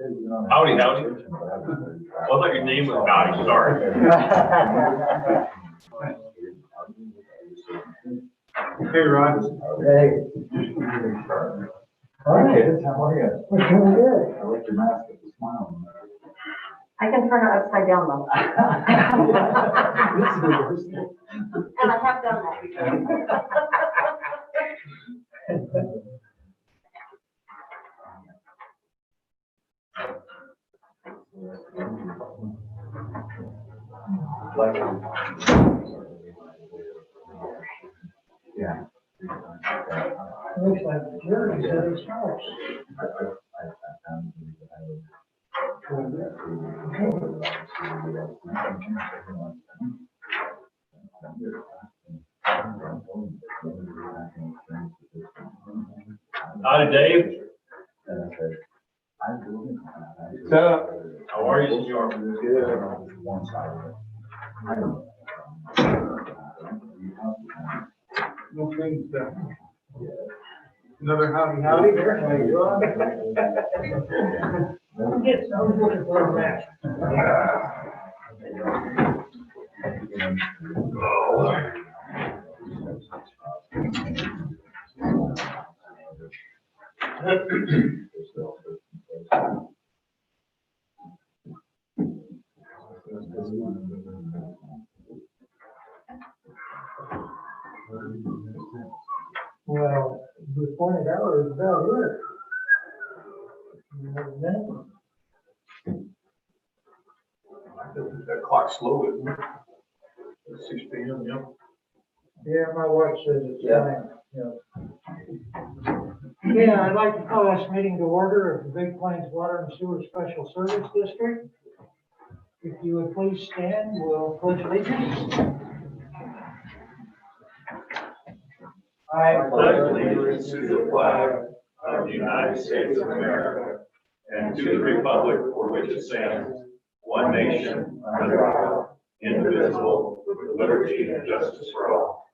Howdy, howdy. I thought your name was Howdy, sorry. Hey, Rod. Hey. Hi, kids, how are you? We're doing good. I like your mask with the smile on there. I can turn it upside down though. This is reversible. And I have done that before. Like, yeah. Looks like Jerry's at his house. Howdy, Dave. What's up? How are you, senor? No things, another howdy there. How you doing? Yes, I was looking for a match. Well, the pointed hour is about here. Another minute. That clock's slow, isn't it? 6 p.m., yeah. Yeah, my wife says it's Yeah. time. Yeah, I'd like to call this meeting to order of the Big Plains Water and Sewer Special Service District. If you would please stand, we'll pledge allegiance. I pledge allegiance to the flag of the United States of America and to the republic for which it stands, one nation, under God, indivisible, with liberty and justice for all.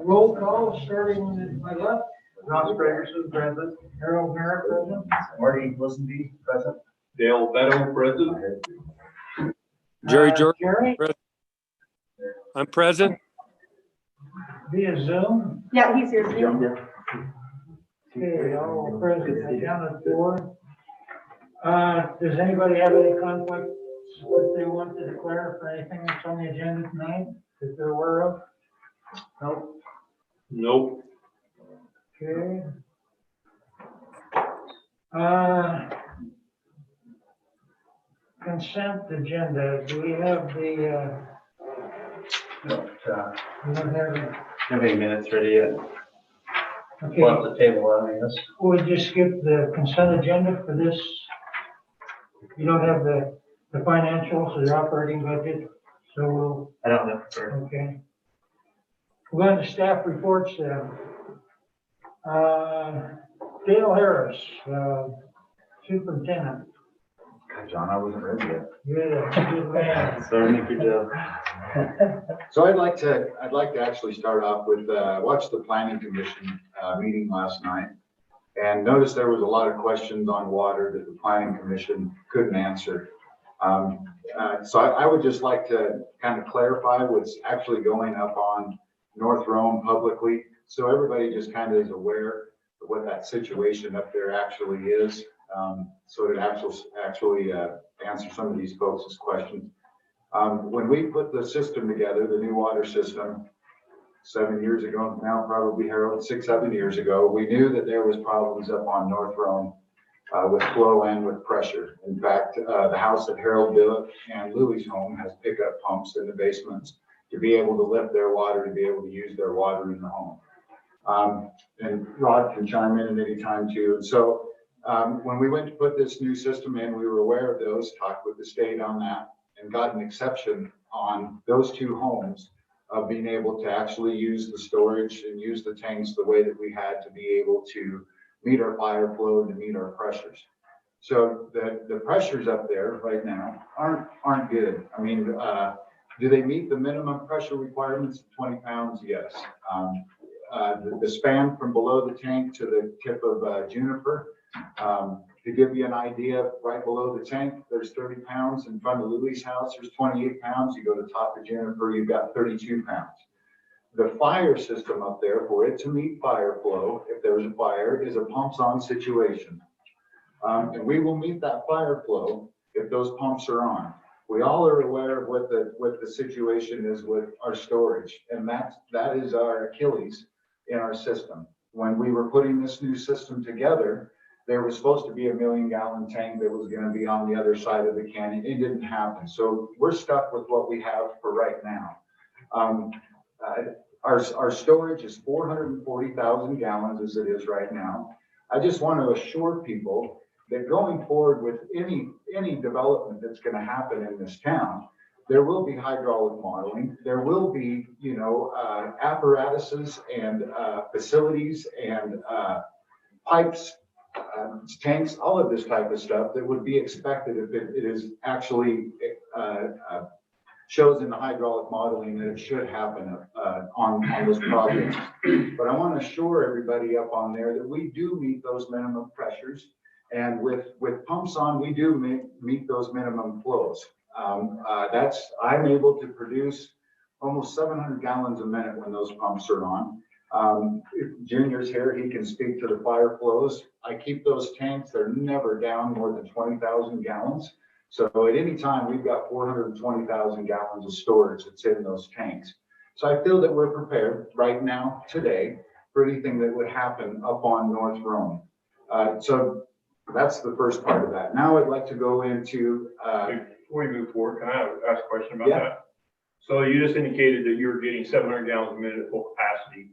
Roll call, starting with my left. Ross Gregerson, present. Harold Merritt, present. Marty Listenby, present. Dale Beto, president. Jerry George, Jerry, I'm present. via Zoom. Yeah, he's here. Okay, all present, I counted for. Does anybody have any conflicts, what they want to declare for anything that's on the agenda tonight that they're aware of? Nope. Nope. Okay. Consent agenda, do we have the, we don't have it. Have any minutes ready yet? Okay, the table on, I guess. we'll just skip the consent agenda for this. You don't have the financials or the operating budget, so we'll, I don't know. okay. We're going to staff reports then. Dale Harris, superintendent. John, I wasn't ready yet. You're the good man. Sorry, make your job. So I'd like to actually start off with, watched the planning commission, meeting last night. And noticed there was a lot of questions on water that the planning commission couldn't answer. So I would just like to kind of clarify what's actually going up on North Rome publicly. So everybody just kind of is aware of what that situation up there actually is. So it actually answer some of these folks' questions. When we put the system together, the new water system, 7 years ago, now probably Harold, 6, 7 years ago, we knew that there was problems up on North Rome with flow and with pressure. In fact, the house that Harold built and Louie's home has pickup pumps in the basements to be able to lift their water, to be able to use their water in the home. And Rod can chime in at any time too. And so when we went to put this new system in, we were aware of those, talked with the state on that, and got an exception on those 2 homes of being able to actually use the storage and use the tanks the way that we had to be able to meet our fire flow and to meet our pressures. So the pressures up there right now aren't good. I mean, do they meet the minimum pressure requirements of 20 pounds? Yes. the span from below the tank to the tip of Juniper. To give you an idea, right below the tank, there's 30 pounds. In front of Louie's house, there's 28 pounds. You go to the top of Juniper, you've got 32 pounds. The fire system up there, for it to meet fire flow, if there's a fire, is a pumps on situation. And we will meet that fire flow if those pumps are on. We all are aware of what the situation is with our storage, and that is our Achilles in our system. When we were putting this new system together, there was supposed to be a 1 million gallon tank that was going to be on the other side of the canyon. It didn't happen. So we're stuck with what we have for right now. Our storage is 440,000 gallons as it is right now. I just want to assure people that going forward with any development that's going to happen in this town, there will be hydraulic modeling. There will be, apparatuses and facilities and pipes, tanks, all of this type of stuff that would be expected if it is actually shows in the hydraulic modeling that it should happen on those projects. But I want to assure everybody up on there that we do meet those minimum pressures. And with pumps on, we do meet those minimum flows. I'm able to produce almost 700 gallons a minute when those pumps are on. If Junior's here, he can speak to the fire flows. I keep those tanks, they're never down more than 20,000 gallons. So at any time, we've got 420,000 gallons of storage that's in those tanks. So I feel that we're prepared right now, today, for anything that would happen up on North Rome. So that's the first part of that. Now I'd like to go into. Before we move forward, can I ask a question about Yeah. that? So you just indicated that you're getting 700 gallons a minute at full capacity.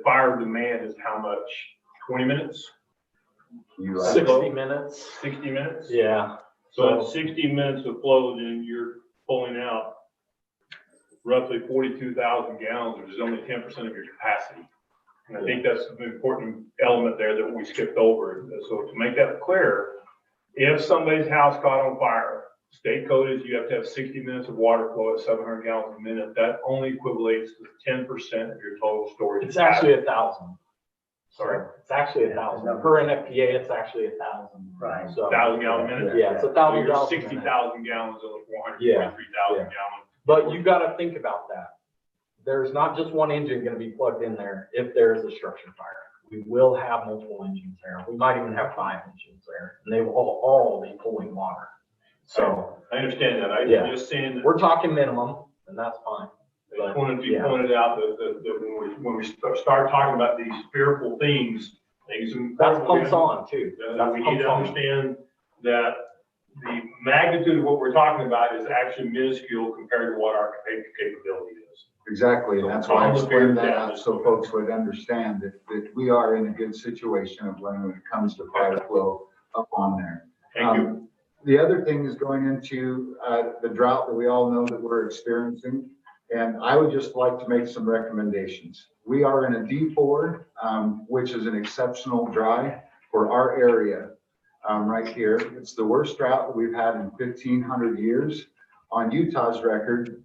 Fire demand is how much? 20 minutes? 60 minutes. 60 minutes? Yeah. So at 60 minutes of flow, then you're pulling out roughly 42,000 gallons, which is only 10% of your capacity. And I think that's an important element there that we skipped over. So to make that clear, if somebody's house caught on fire, state code is you have to have 60 minutes of water flow at 700 gallons a minute. That only equivalates to 10% of your total storage. It's actually 1,000. Sorry? It's actually 1,000. Per NFPA, it's actually 1,000. Right. So 1,000 gallon a minute? yeah, it's So 1,000 you're gallons. 60,000 gallons of the 443,000 Yeah. gallons. But you got to think about that. There's not just one engine going to be plugged in there if there is a structure fire. We will have multiple engines there. We might even have 5 engines there, and they will all be pulling water. So I understand that. I'm Yeah. just saying that. we're talking minimum, and that's fine. I just wanted to Yeah. point it out that when we start talking about these fearful things That's pumps on too. that we need to understand that the magnitude of what we're talking about is actually minuscule compared to what our capability is. Exactly, and that's why I explained that out so folks would understand that we are in a good situation of when it comes to fire flow up on there. Thank you. The other thing is going into the drought that we all know that we're experiencing, and I would just like to make some recommendations. We are in a D4, which is an exceptional dry for our area right here. It's the worst drought that we've had in 1,500 years. On Utah's record,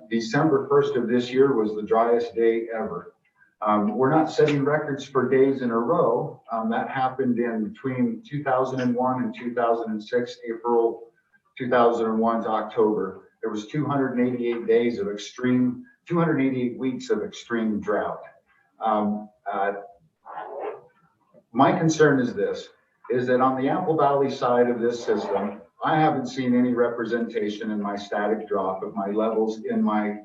December 1st of this year was the driest day ever. We're not setting records for days in a row. That happened in between 2001 and 2006, April 2001 to October. There was 288 days of 288 weeks of extreme drought. My concern is this, is that on the Apple Valley side of this system, I haven't seen any representation in my static drop of my levels in my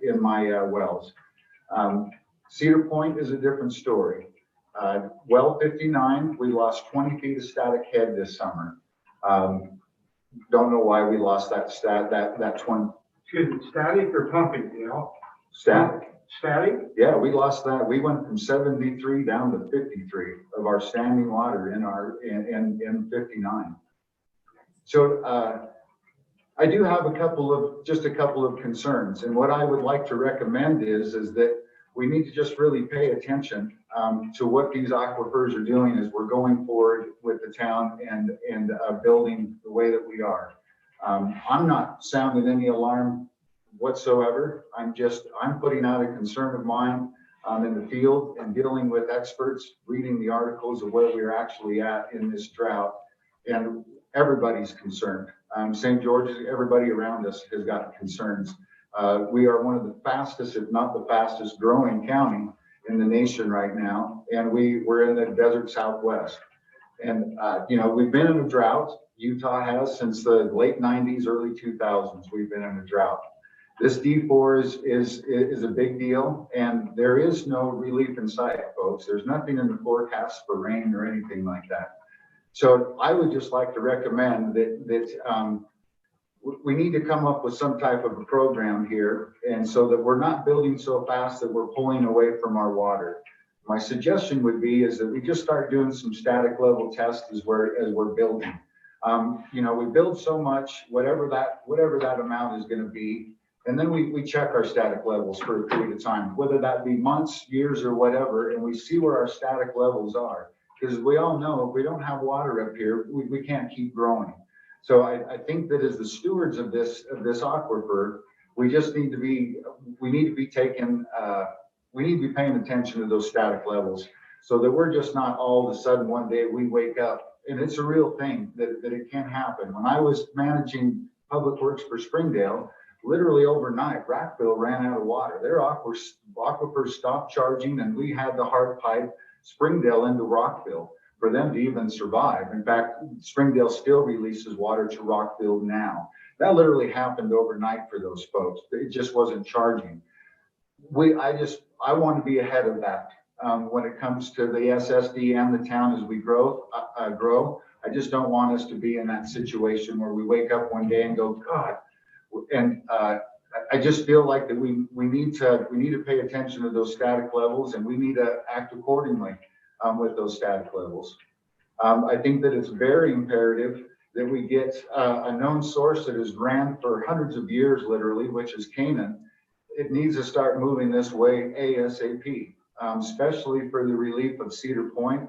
wells. Cedar Point is a different story. Well 59, we lost 20 feet of static head this summer. Don't know why we lost that 20. Excuse me, static or pumping, you know? Static. Static? Yeah, we lost that. We went from 73 down to 53 of our standing water in 59. So I do have a couple of concerns, and what I would like to recommend is that we need to just really pay attention to what these aquifers are doing as we're going forward with the town and building the way that we are. I'm not sounding any alarm whatsoever. I'm putting out a concern of mine. in the field and dealing with experts, reading the articles of where we're actually at in this drought. And everybody's concerned. St. George's, everybody around us has got concerns. We are one of the fastest, if not the fastest growing county in the nation right now. And we're in the desert Southwest. And, we've been in a drought. Utah has since the late 90s, early 2000s, we've been in a drought. This D4 is a big deal, and there is no relief in sight, folks. There's nothing in the forecast for rain or anything like that. So I would just like to recommend that we need to come up with some type of a program here, and so that we're not building so fast that we're pulling away from our water. My suggestion would be is that we just start doing some static level tests as we're building. We build so much, whatever that amount is going to be, and then we check our static levels for a period of time, whether that be months, years, or whatever, and we see where our static levels are. Because we all know if we don't have water up here, we can't keep growing. So I think that as the stewards of this aquifer, we need to be paying attention to those static levels, so that we're just not all of a sudden one day we wake up, and it's a real thing that it can happen. When I was managing public works for Springdale, literally overnight, Rockville ran out of water. Their aquifers stopped charging, and we had to hard pipe Springdale into Rockville for them to even survive. In fact, Springdale still releases water to Rockville now. That literally happened overnight for those folks. It just wasn't charging. I want to be ahead of that when it comes to the SSD and the town as we grow. I just don't want us to be in that situation where we wake up one day and go, God. And I just feel like that we need to pay attention to those static levels, and we need to act accordingly with those static levels. I think that it's very imperative that we get a known source that has ran for hundreds of years, literally, which is Canaan. It needs to start moving this way ASAP, especially for the relief of Cedar Point.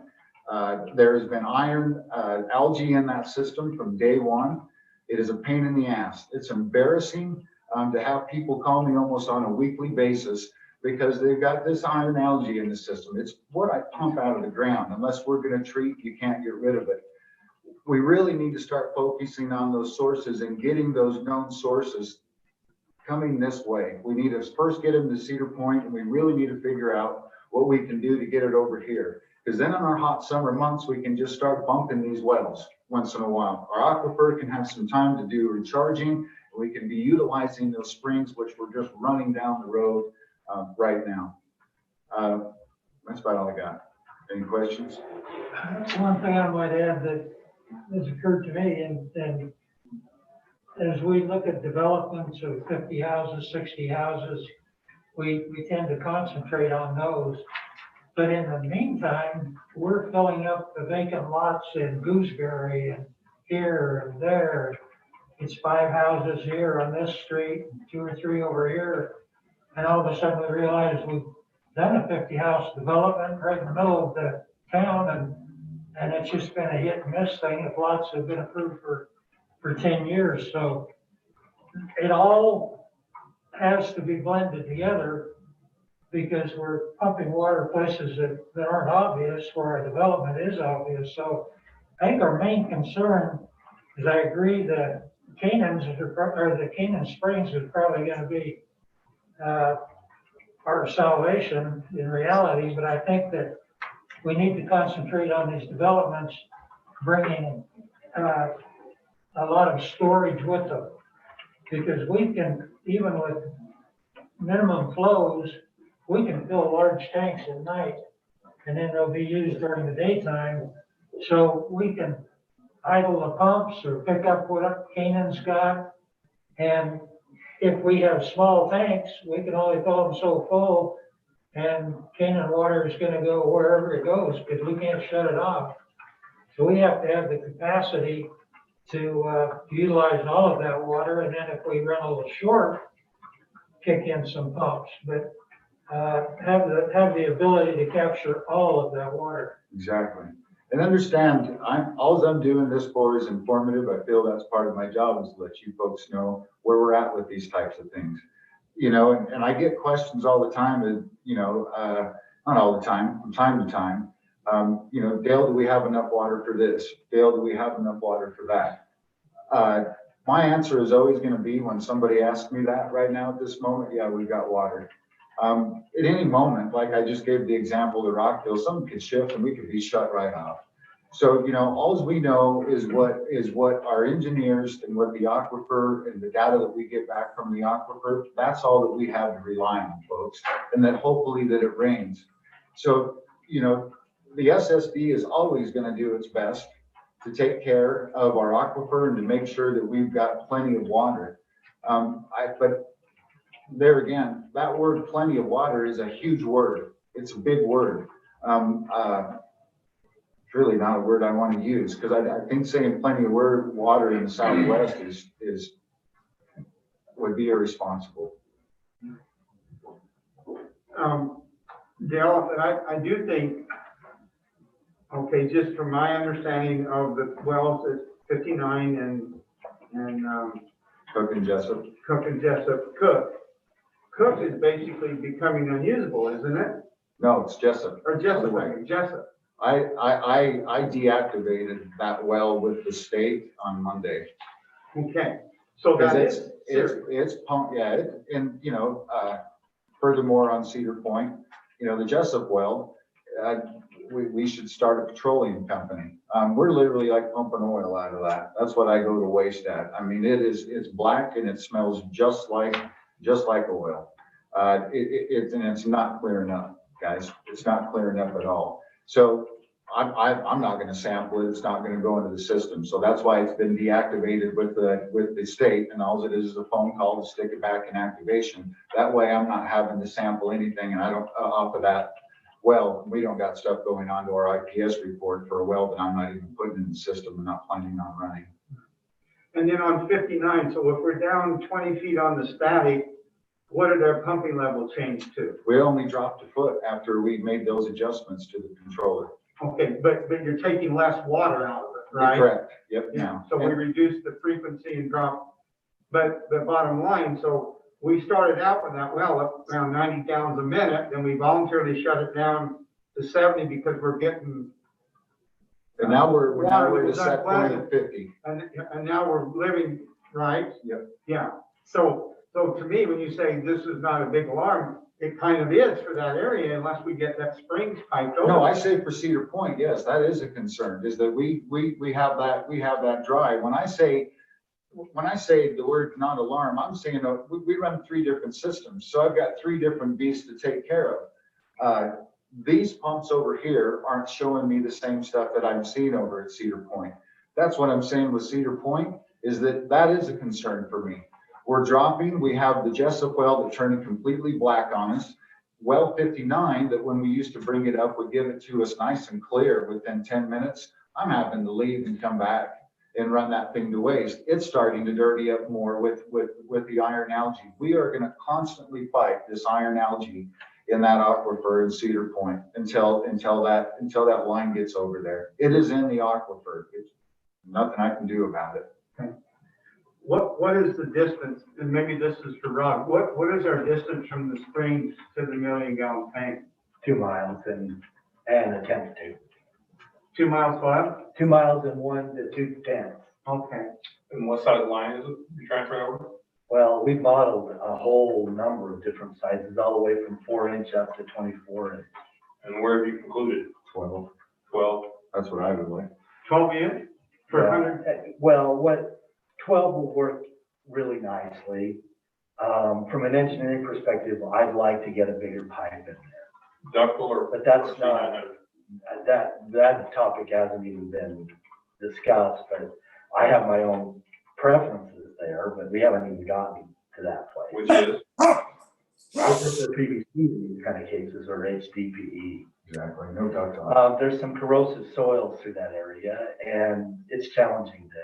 There has been algae in that system from day one. It is a pain in the ass. It's embarrassing to have people call me almost on a weekly basis because they've got this iron algae in the system. It's what I pump out of the ground. Unless we're going to treat, you can't get rid of it. We really need to start focusing on those sources and getting those known sources coming this way. We need to first get them to Cedar Point, and we really need to figure out what we can do to get it over here. Because then in our hot summer months, we can just start bumping these wells once in a while. Our aquifer can have some time to do recharging, and we can be utilizing those springs, which we're just running down the road right now. That's about all I got. Any questions? One thing I might add that has occurred to me, and as we look at developments of 50 houses, 60 houses, we tend to concentrate on those. But in the meantime, we're filling up the vacant lots in Gooseberry and here and there. It's 5 houses here on this street, 2 or 3 over here. And all of a sudden we realize we've done a 50-house development right in the middle of the town, and it's just been a hit and miss thing if lots have been approved for 10 years. So it all has to be blended together, because we're pumping water places that aren't obvious where our development is obvious. So I think our main concern is, I agree that the Canaan Springs is probably going to be our salvation in reality, but I think that we need to concentrate on these developments, bringing a lot of storage with them, because we can, even with minimum flows, we can fill large tanks at night, and then they'll be used during the daytime. So we can idle the pumps or pick up what Canaan's got. And if we have small tanks, we can only fill them so full, and Canaan water is going to go wherever it goes, because we can't shut it off. So we have to have the capacity to utilize all of that water. And then if we run a little short, kick in some pumps. But have the ability to capture all of that water. Exactly. And understand, all I'm doing this for is informative. I feel that's part of my job, is to let you folks know where we're at with these types of things. you know, and I get questions all the time, not all the time, from time to time. You know, Dale, do we have enough water for this? Dale, do we have enough water for that? My answer is always going to be, when somebody asks me that right now at this moment, yeah, we've got water. At any moment, like I just gave the example of Rockville, something could shift and we could be shut right off. So, you know, all we know is what our engineers and what the aquifer and the data that we get back from the aquifer, that's all that we have to rely on, folks. And then hopefully that it rains. So, you know, the SSD is always going to do its best to take care of our aquifer and to make sure that we've got plenty of water. But there again, that word "plenty of water" is a huge word. It's a big word. It's really not a word I want to use, because I think saying plenty of water in the Southwest would be irresponsible. Dale, I do think, okay, just from my understanding of the wells at 59 and Cook and Jessup. Cook is basically becoming unusable, isn't it? No, it's Jessup. Or Jessup. I deactivated that well with the state on Monday. Okay, so that is it's pumped, yeah, and you know, furthermore on Cedar Point, you know, the Jessup well, we should start a petroleum company. We're literally like pumping oil out of that. That's what I go to waste at. I mean, it's black and it smells just like oil. And it's not clear enough, guys. It's not clear enough at all. So I'm not going to sample it. It's not going to go into the system. So that's why it's been deactivated with the state, and all it is a phone call to stick it back in activation. That way I'm not having to sample anything, and I don't off of that. Well, we don't got stuff going on to our IPS report for a well that I'm not even putting in the system and not planning on running. And then on 59, so if we're down 20 feet on the static, what did our pumping level change to? We only dropped a foot after we made those adjustments to the controller. Okay, but you're taking less water out of it, right? Correct. Yep. Yeah. Now. So we reduced the frequency and dropped, but the bottom line, so we started out with that well up around 90 gallons a minute, then we voluntarily shut it down to 70 because we're getting. And now we're at a set point unpleasant. of 50. And now we're living, right? Yep. Yeah. So to me, when you say this is not a big alarm, it kind of is for that area unless we get that springs piped over. No, I say for Cedar Point, yes, that is a concern, is that we have that dry. When I say the word not alarm, I'm saying we run 3 different systems. So I've got 3 different beasts to take care of. These pumps over here aren't showing me the same stuff that I'm seeing over at Cedar Point. That's what I'm saying with Cedar Point, is that is a concern for me. We're dropping, we have the Jessup well that turned completely black on us. Well 59, that when we used to bring it up, would give it to us nice and clear within 10 minutes. I'm having to leave and come back and run that thing to waste. It's starting to dirty up more with the iron algae. We are going to constantly fight this iron algae in that aquifer in Cedar Point until that line gets over there. It is in the aquifer. It's nothing I can do about it. Okay. What is the distance, and maybe this is for Rob, what is our distance from the springs to the 1 million gallon tank? 2 miles and attempt to. 2 miles what? 2 miles and 1 to 2/10. Okay. And what side of the line is it you're transferring over? Well, we modeled a whole number of different sizes, all the way from 4-inch up to 24 inch. And where have you concluded? 12. 12? That's what I would like. 12 inch for 100? Well, 12 will work really nicely. From an engineering perspective, I'd like to get a bigger pipe in there. Ductile or? But that's not, that topic hasn't even been discussed, but I have my own preferences there, but we haven't even gotten to that place. Which is? This is the PVC in these kind of cases, or HDPE. Exactly. No ductile. There's some corrosive soils through that area, and it's challenging to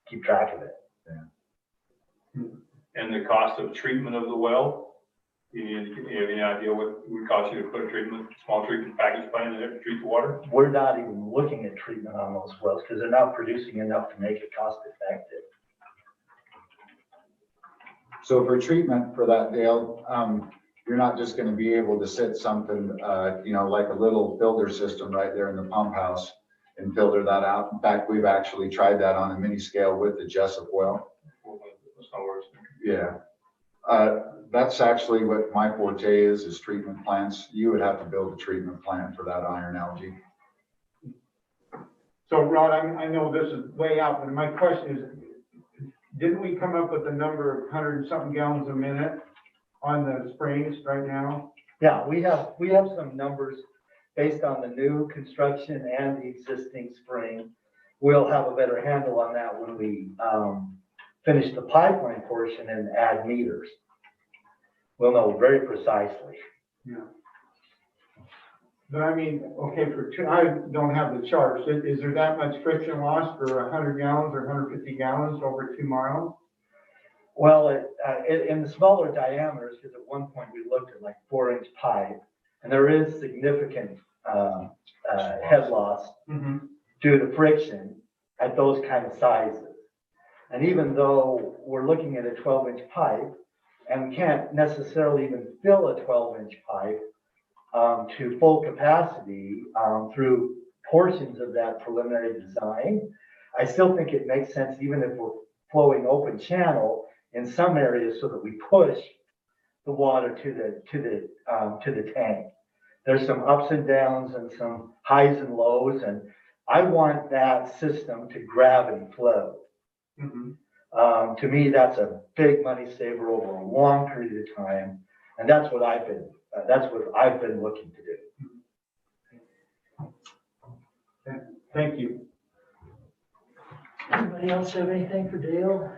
keep track of it. And the cost of treatment of the well? You have any idea what it would cost you to put a small treatment package plant in there to treat the water? We're not even looking at treatment on those wells because they're not producing enough to make it cost effective. So for treatment for that, Dale, you're not just gonna be able to sit something, like a little filter system right there in the pump house and filter that out. In fact, we've actually tried that on a mini scale with the Jessup well. Yeah. That's actually what my forte is treatment plants. You would have to build a treatment plant for that iron algae. So Rod, I know this is way out, but my question is, didn't we come up with a number of 100 and something gallons a minute on the springs right now? Yeah, we have some numbers based on the new construction and the existing spring. We'll have a better handle on that when we finish the pipeline portion and add meters. We'll know very precisely. Yeah. But I mean, okay, I don't have the charts. Is there that much friction loss for 100 gallons or 150 gallons over 2 miles? Well, in the smaller diameters, because at one point we looked at like 4-inch pipe, and there is significant head loss due to friction at those kind of sizes. And even though we're looking at a 12-inch pipe, and we can't necessarily even fill a 12-inch pipe to full capacity through portions of that preliminary design, I still think it makes sense, even if we're flowing open channel in some areas, so that we push the water to the tank. There's some ups and downs and some highs and lows, and I want that system to gravity flow. To me, that's a big money saver over a long period of time, and that's what I've been looking to do. Thank you. Anybody else have anything for Dale?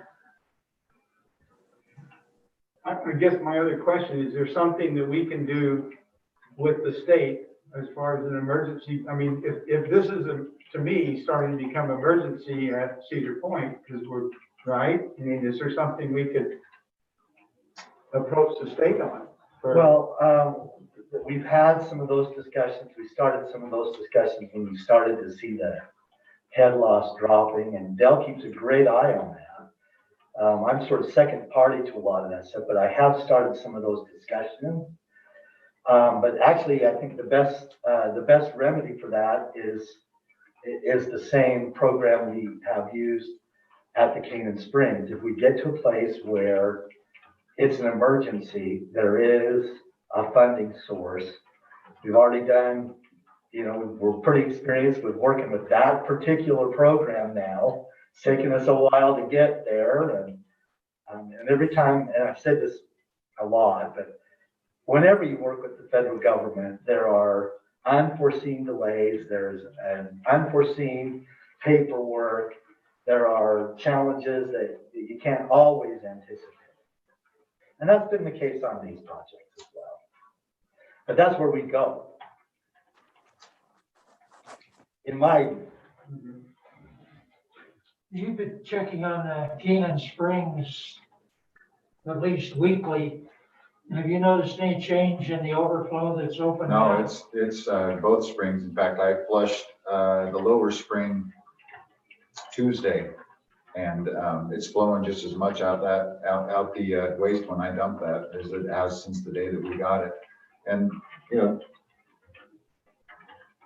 I guess my other question is there something that we can do with the state as far as an emergency? I mean, if this is, to me, starting to become emergency at Cedar Point, because we're, right? I mean, is there something we could approach the state on? Well, we've had some of those discussions. We started some of those discussions when we started to see the head loss dropping, and Dell keeps a great eye on that. I'm sort of second party to a lot of that stuff, but I have started some of those discussions. But actually, I think the best remedy for that is the same program we have used at the Canaan Springs. If we get to a place where it's an emergency, there is a funding source. We've already done, we're pretty experienced with working with that particular program now. It's taken us a while to get there, and every time, and I've said this a lot, but whenever you work with the federal government, there are unforeseen delays, there's an unforeseen paperwork, there are challenges that you can't always anticipate. And that's been the case on these projects as well. But that's where we go. In my view. You've been checking on Canaan Springs at least weekly. Have you noticed any change in the overflow that's open No, now? it's both springs. In fact, I flushed the lower spring Tuesday, and it's flowing just as much out the waste when I dump that as it has since the day that we got it. And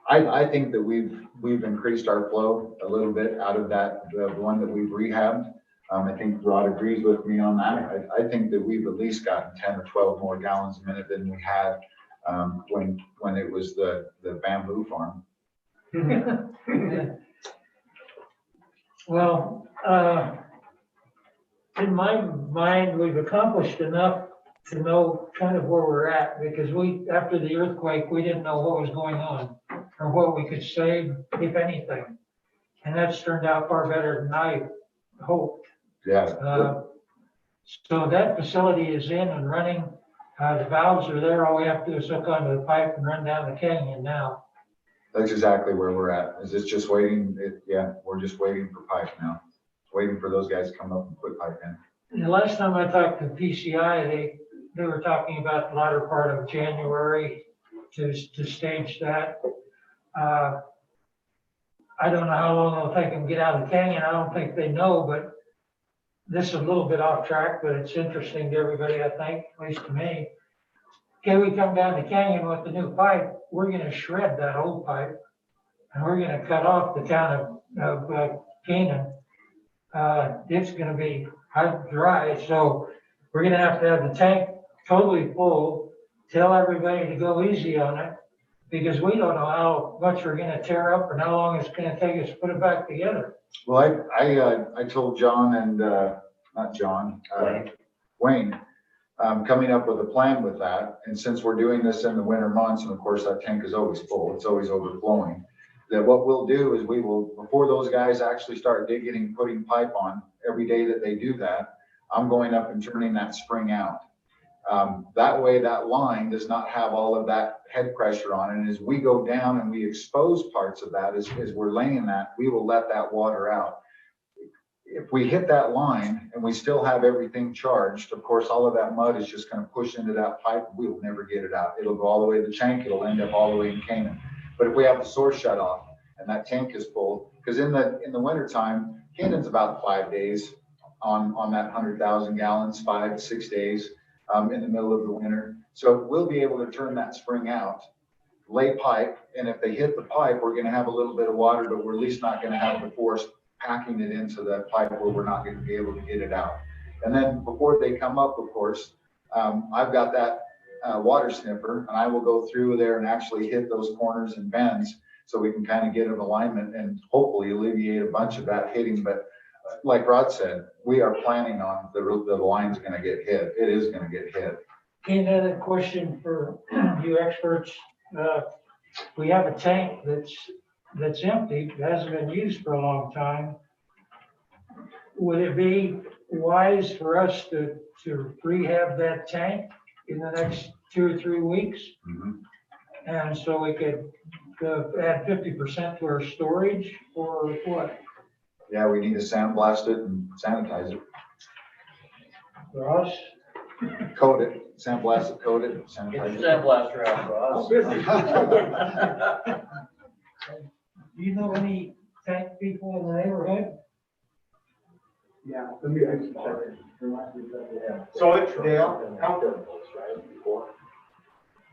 I think that we've increased our flow a little bit out of the one that we've rehabbed. I think Rod agrees with me on that. I think that we've at least gotten 10 or 12 more gallons a minute than we had when it was the bamboo farm. Well, in my mind, we've accomplished enough to know kind of where we're at, because after the earthquake, we didn't know what was going on or what we could save, if anything. And that's turned out far better than I hoped. Yeah. So that facility is in and running. The valves are there. All we have to do is hook onto the pipe and run down the canyon now. That's exactly where we're at. Is it's just waiting? We're just waiting for pipe now. Waiting for those guys to come up and put pipe in. The last time I talked to PCI, they were talking about the latter part of January to stage that. I don't know how long it'll take them to get out of the canyon. I don't think they know, but this is a little bit off track, but it's interesting to everybody, I think, at least to me. Okay, we come down the canyon with the new pipe, we're gonna shred that old pipe, and we're gonna cut off the town of Canaan. It's gonna be dry, so we're gonna have the tank totally full, tell everybody to go easy on it, because we don't know how much we're gonna tear up and how long it's gonna take us to put it back together. Well, I told John and, not John, Wayne, coming up with a plan with that. And since we're doing this in the winter months, and of course that tank is always full, it's always overflowing, that what we'll do is we will, before those guys actually start digging and putting pipe on, every day that they do that, I'm going up and turning that spring out. That way that line does not have all of that head pressure on it. And as we go down and we expose parts of that, as we're laying that, we will let that water out. If we hit that line and we still have everything charged, of course, all of that mud is just going to push into that pipe. We will never get it out. It'll go all the way to the tank. It'll end up all the way in Canaan. But if we have the source shut off and that tank is full, because in the winter time, Canaan's about 5 days on that 100,000 gallons, 5 to 6 days in the middle of the winter. So we'll be able to turn that spring out, lay pipe, and if they hit the pipe, we're going to have a little bit of water, but we're at least not going to have the force packing it into that pipe where we're not going to be able to get it out. And then before they come up, of course, I've got that water sniffer, and I will go through there and actually hit those corners and bends so we can kind of get an alignment and hopefully alleviate a bunch of that hitting. But like Rod said, we are planning on the line's going to get hit. It is going to get hit. Another question for you experts. We have a tank that's empty, hasn't been used for a long time. Would it be wise for us to rehab that tank in the next 2 or 3 weeks? Mhm. And so we could add 50% to our storage, or what? Yeah, we need to sandblast it and sanitize it, For us? coat it, sandblast it, coat it, sanitize it. Sandblaster out for us. Do you know any tank people in the neighborhood? Yeah, let me actually check it. So it's Dale,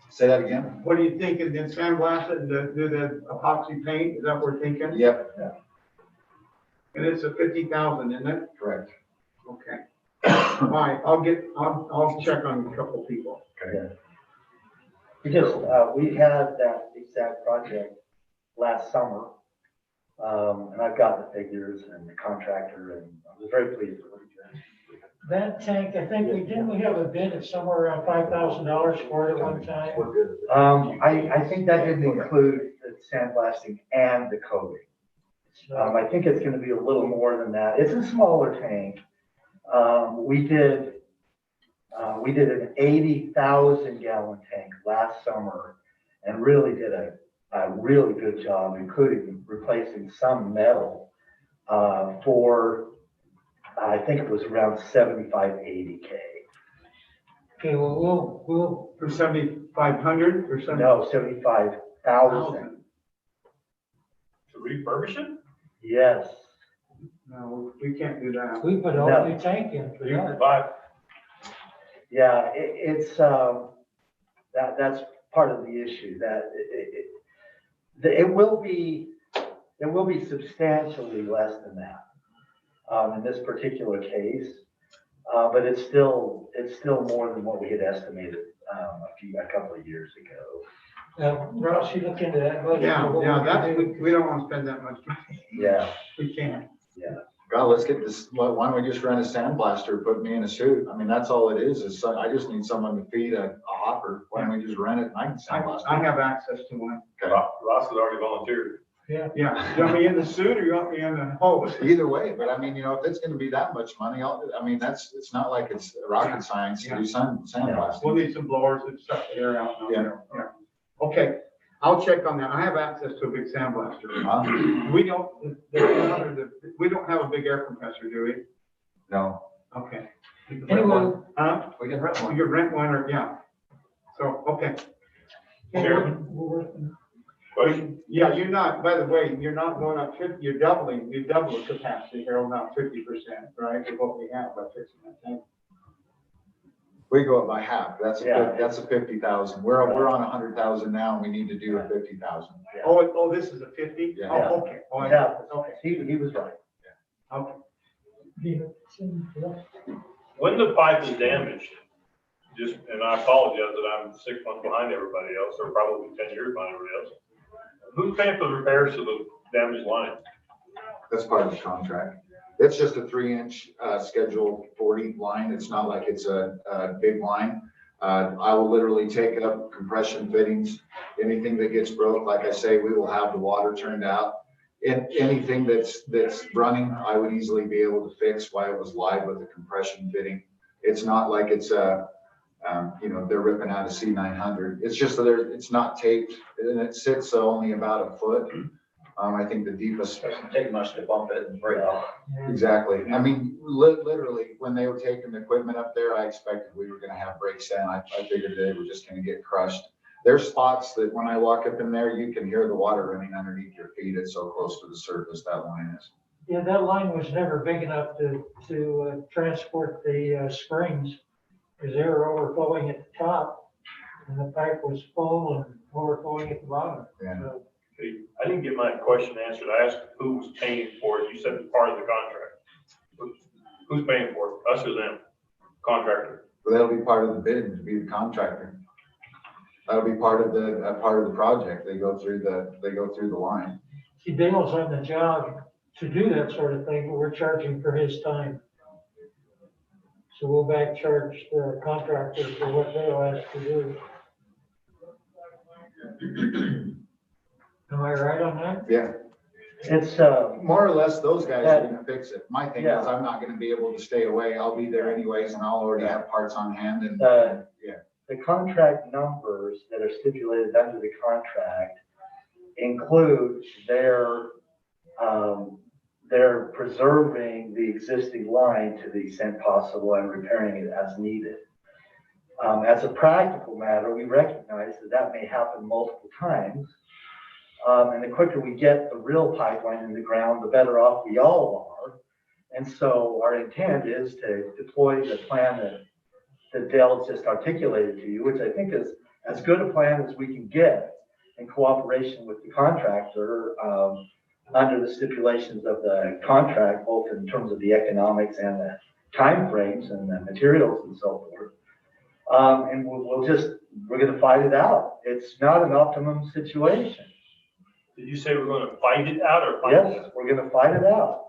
Say that again? what do you think? And then sandblast it and do the epoxy paint? Is that what we're thinking? Yep, And it's a 50,000, isn't it? correct. Okay. All right, I'll check on a couple people. Because we had that exact project last summer. And I've got the figures and the contractor, and I was very pleased with what he did. That tank, I think we have a bid of somewhere around $5,000 for it at one time. I think that didn't include the sandblasting and the coating. I think it's gonna be a little more than that. It's a smaller tank. We did an 80,000 gallon tank last summer and really did a really good job, including replacing some metal, for, I think it was around 80K. Okay, well, we'll, For 7,500 or something? No, 75,000. To refurbish it? Yes. No, we can't do that. we put a whole new tank in for You that. provide, Yeah, it's, that's part of the issue, that it will be substantially less than that, in this particular case. But it's still more than what we had estimated, a couple of years ago. Ross, you look into that. budget Yeah, for what yeah, we that's, can do. we don't want to spend that much money. Yeah, We can't. God, let's get this, why don't we just rent a sandblaster, put me in a suit? I mean, that's all it is I just need someone to feed a hopper. Why don't we just rent it and I can sandblast I it? have access to one. Ross has already volunteered. Yeah, you want me in the suit or you want me in the hose? Either way, but I mean, you know, if it's gonna be that much money, it's not like it's rocket science to do We'll sandblasting. need some blowers and stuff to air out. Yeah. Yeah. Okay, I'll check on that. I have access to a big sandblaster. Huh? We don't, we don't have a big air compressor, do we? No, Okay. Anyway, Huh? we can rent We one. could rent one or, yeah. So, okay. Chairman? Question? Yeah, you're not, by the way, you're not going up 50, you double the capacity, Harold, not 50%, right, of what we have by fixing that tank. We go up by half. That's Yeah. that's a 50,000. We're on 100,000 now and we need to do a 50,000. Yeah. Oh, this is a 50? Yeah. Oh, okay. Oh, I- Yeah, Okay, he was right. okay. When the pipe is damaged, just, and I apologize that I'm 6 months behind everybody else, or probably 10 years behind everybody else. Who's paying for the repairs to the damaged line? That's part of the contract. It's just a 3-inch schedule 40 line. It's not like it's a big line. I will literally take up compression fittings, anything that gets broke. Like I say, we will have the water turned out. Anything that's running, I would easily be able to fix while it was live with a compression fitting. It's not like it's they're ripping out a C900. It's just that it's not taped and it sits only about a foot. I think the deepest. Doesn't take much to bump it and break off. Exactly. I mean, literally, when they were taking the equipment up there, I expected we were gonna have breaks down. I figured they were just gonna get crushed. There's spots that when I walk up in there, you can hear the water running underneath your feet. It's so close to the surface that line is. Yeah, that line was never big enough to transport the springs, because they were overflowing at the top, and the pipe was full and overflowing at the bottom. Yeah. So, Okay, I didn't get my question answered. I asked who was paying for it. You said it's part of the contract. Who's paying for it? Us or them? Contractor? But that'll be part of the bid to be the contractor. That'll be part of the project. They go through the line. See, Dale's on the job to do that sort of thing, but we're charging for his time. So we'll back charge the contractor for what Dale has to do. Am I right on that? Yeah, It's, more or less, those guys are gonna fix it. My thing is, Yeah. I'm not gonna be able to stay away. I'll be there anyways, and I'll already have parts on hand and, yeah. the contract numbers that are stipulated under the contract include their preserving the existing line to the extent possible and repairing it as needed. As a practical matter, we recognize that may happen multiple times. And the quicker we get the real pipeline in the ground, the better off we all are. And so our intent is to deploy the plan that Dale just articulated to you, which I think is as good a plan as we can get in cooperation with the contractor, under the stipulations of the contract, both in terms of the economics and the timeframes and the materials and so forth. And we're gonna fight it out. It's not an optimum situation. Did you say we're gonna fight it out or fight it out? Yes, we're gonna fight it out.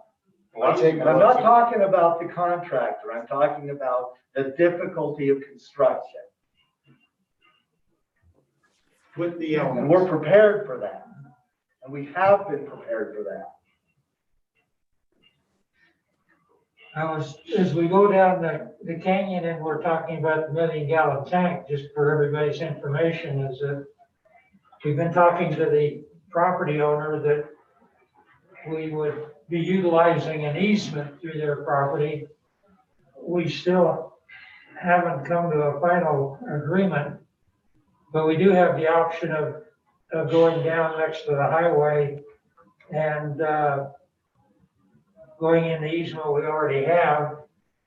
I'll take And I'm not talking about the contractor, I'm talking about the difficulty of construction. With the And elements. we're prepared for that. And we have been prepared for that. As we go down the canyon and we're talking about the 1-million-gallon tank, just for everybody's information, is that we've been talking to the property owner that we would be utilizing an easement through their property. We still haven't come to a final agreement, but we do have the option of going down next to the highway and going in the easement we already have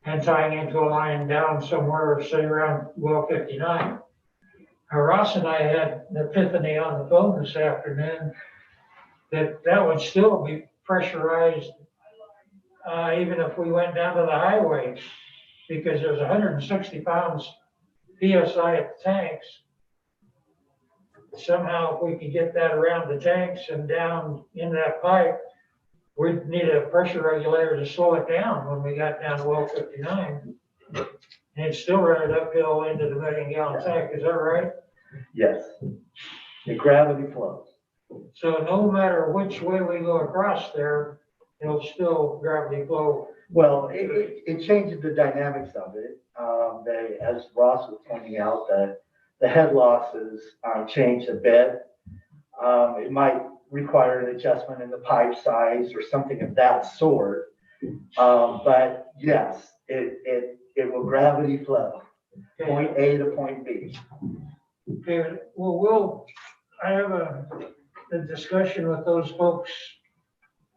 and tying into a line down somewhere, say around well 59. Ross and I had an epiphany on the phone this afternoon that would still be pressurized even if we went down to the highway, because there's 160 pounds PSI at the tanks. Somehow, if we could get that around the tanks and down in that pipe, we'd need a pressure regulator to slow it down when we got down to well 59. And it's still run it uphill into the 1-million-gallon tank, is that right? Yes. The gravity flows. So no matter which way we go across there, it'll still gravity flow. Well, it changes the dynamics of it. As Ross was pointing out, the head losses changed a bit. It might require an adjustment in the pipe size or something of that sort. But yes, it will gravity flow, point A to point B. Okay, well, I have the discussion with those folks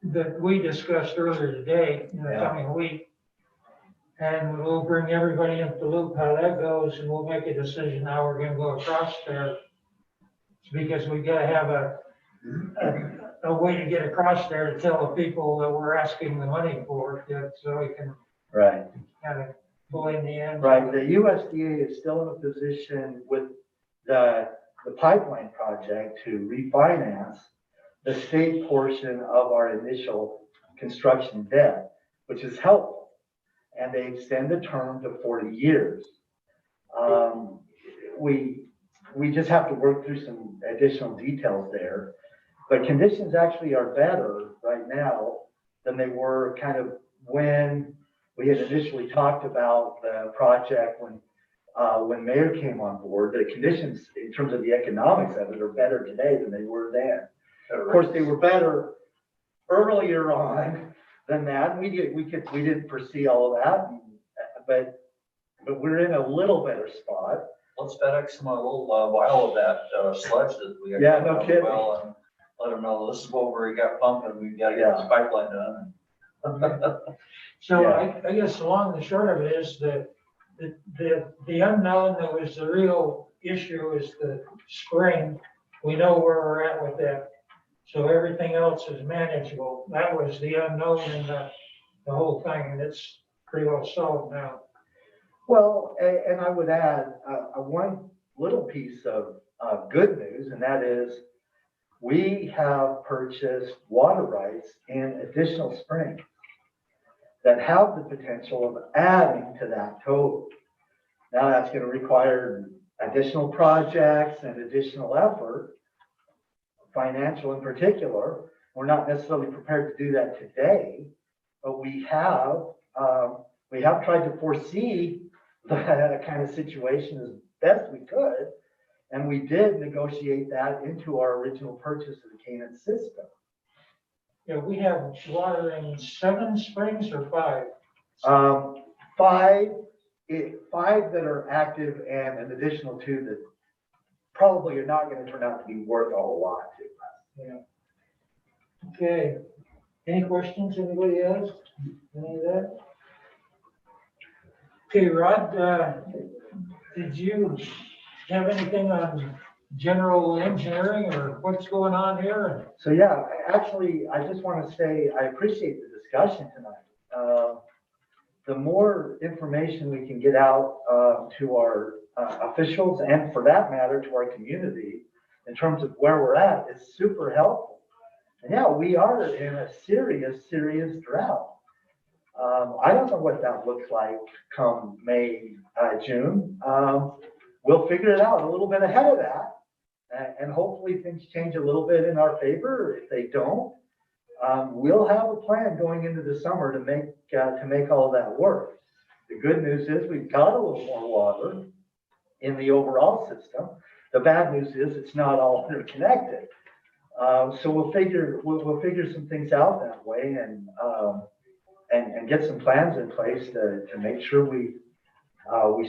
that we discussed earlier today, in the Yeah. coming week. And we'll bring everybody into the loop how that goes, and we'll make a decision how we're gonna go across there. Because we gotta have a way to get across there to tell the people that we're asking the money for, so we can Right. kind of pull in the end. Right, the USDA is still in a position with the pipeline project to refinance the state portion of our initial construction debt, which is helpful. And they extend the term to 40 years. We just have to work through some additional details there. But conditions actually are better right now than they were kind of when we had initially talked about the project when Mayor came on board. The conditions in terms of the economics of it are better today than they were then. Of course, they were better earlier on than that. We didn't foresee all of that, but we're in a little better spot. Let's FedEx them a little vial of that sludge that we. Yeah, no kidding. Well, and let them know this is what we got pumping, we gotta get this pipeline done. So Yeah. I guess the long and the short of it is that the unknown that was the real issue is the spring. We know where we're at with that. So everything else is manageable. That was the unknown in the whole thing, and it's pretty well solved now. Well, and I would add one little piece of good news, and that is we have purchased water rights in additional springs that have the potential of adding to that total. Now that's going to require additional projects and additional effort, financial in particular. We're not necessarily prepared to do that today, but we have tried to foresee that kind of situation as best we could. And we did negotiate that into our original purchase of the Canaan system. Yeah, we have water in 7 springs or 5? Five that are active and an additional 2 that probably are not going to turn out to be worth a whole lot to us. Yeah. Okay. Any questions, anybody else? Any of that? Okay, Rod, did you have anything on general engineering or what's going on here? So yeah, actually, I just want to say I appreciate the discussion tonight. The more information we can get out to our officials and for that matter to our community in terms of where we're at is super helpful. And yeah, we are in a serious drought. I don't know what that looks like come May, June. We'll figure it out a little bit ahead of that. And hopefully things change a little bit in our favor. If they don't, we'll have a plan going into the summer to make all of that work. The good news is we've got a little more water in the overall system. The bad news is it's not all interconnected. So we'll figure some things out that way and get some plans in place to make sure we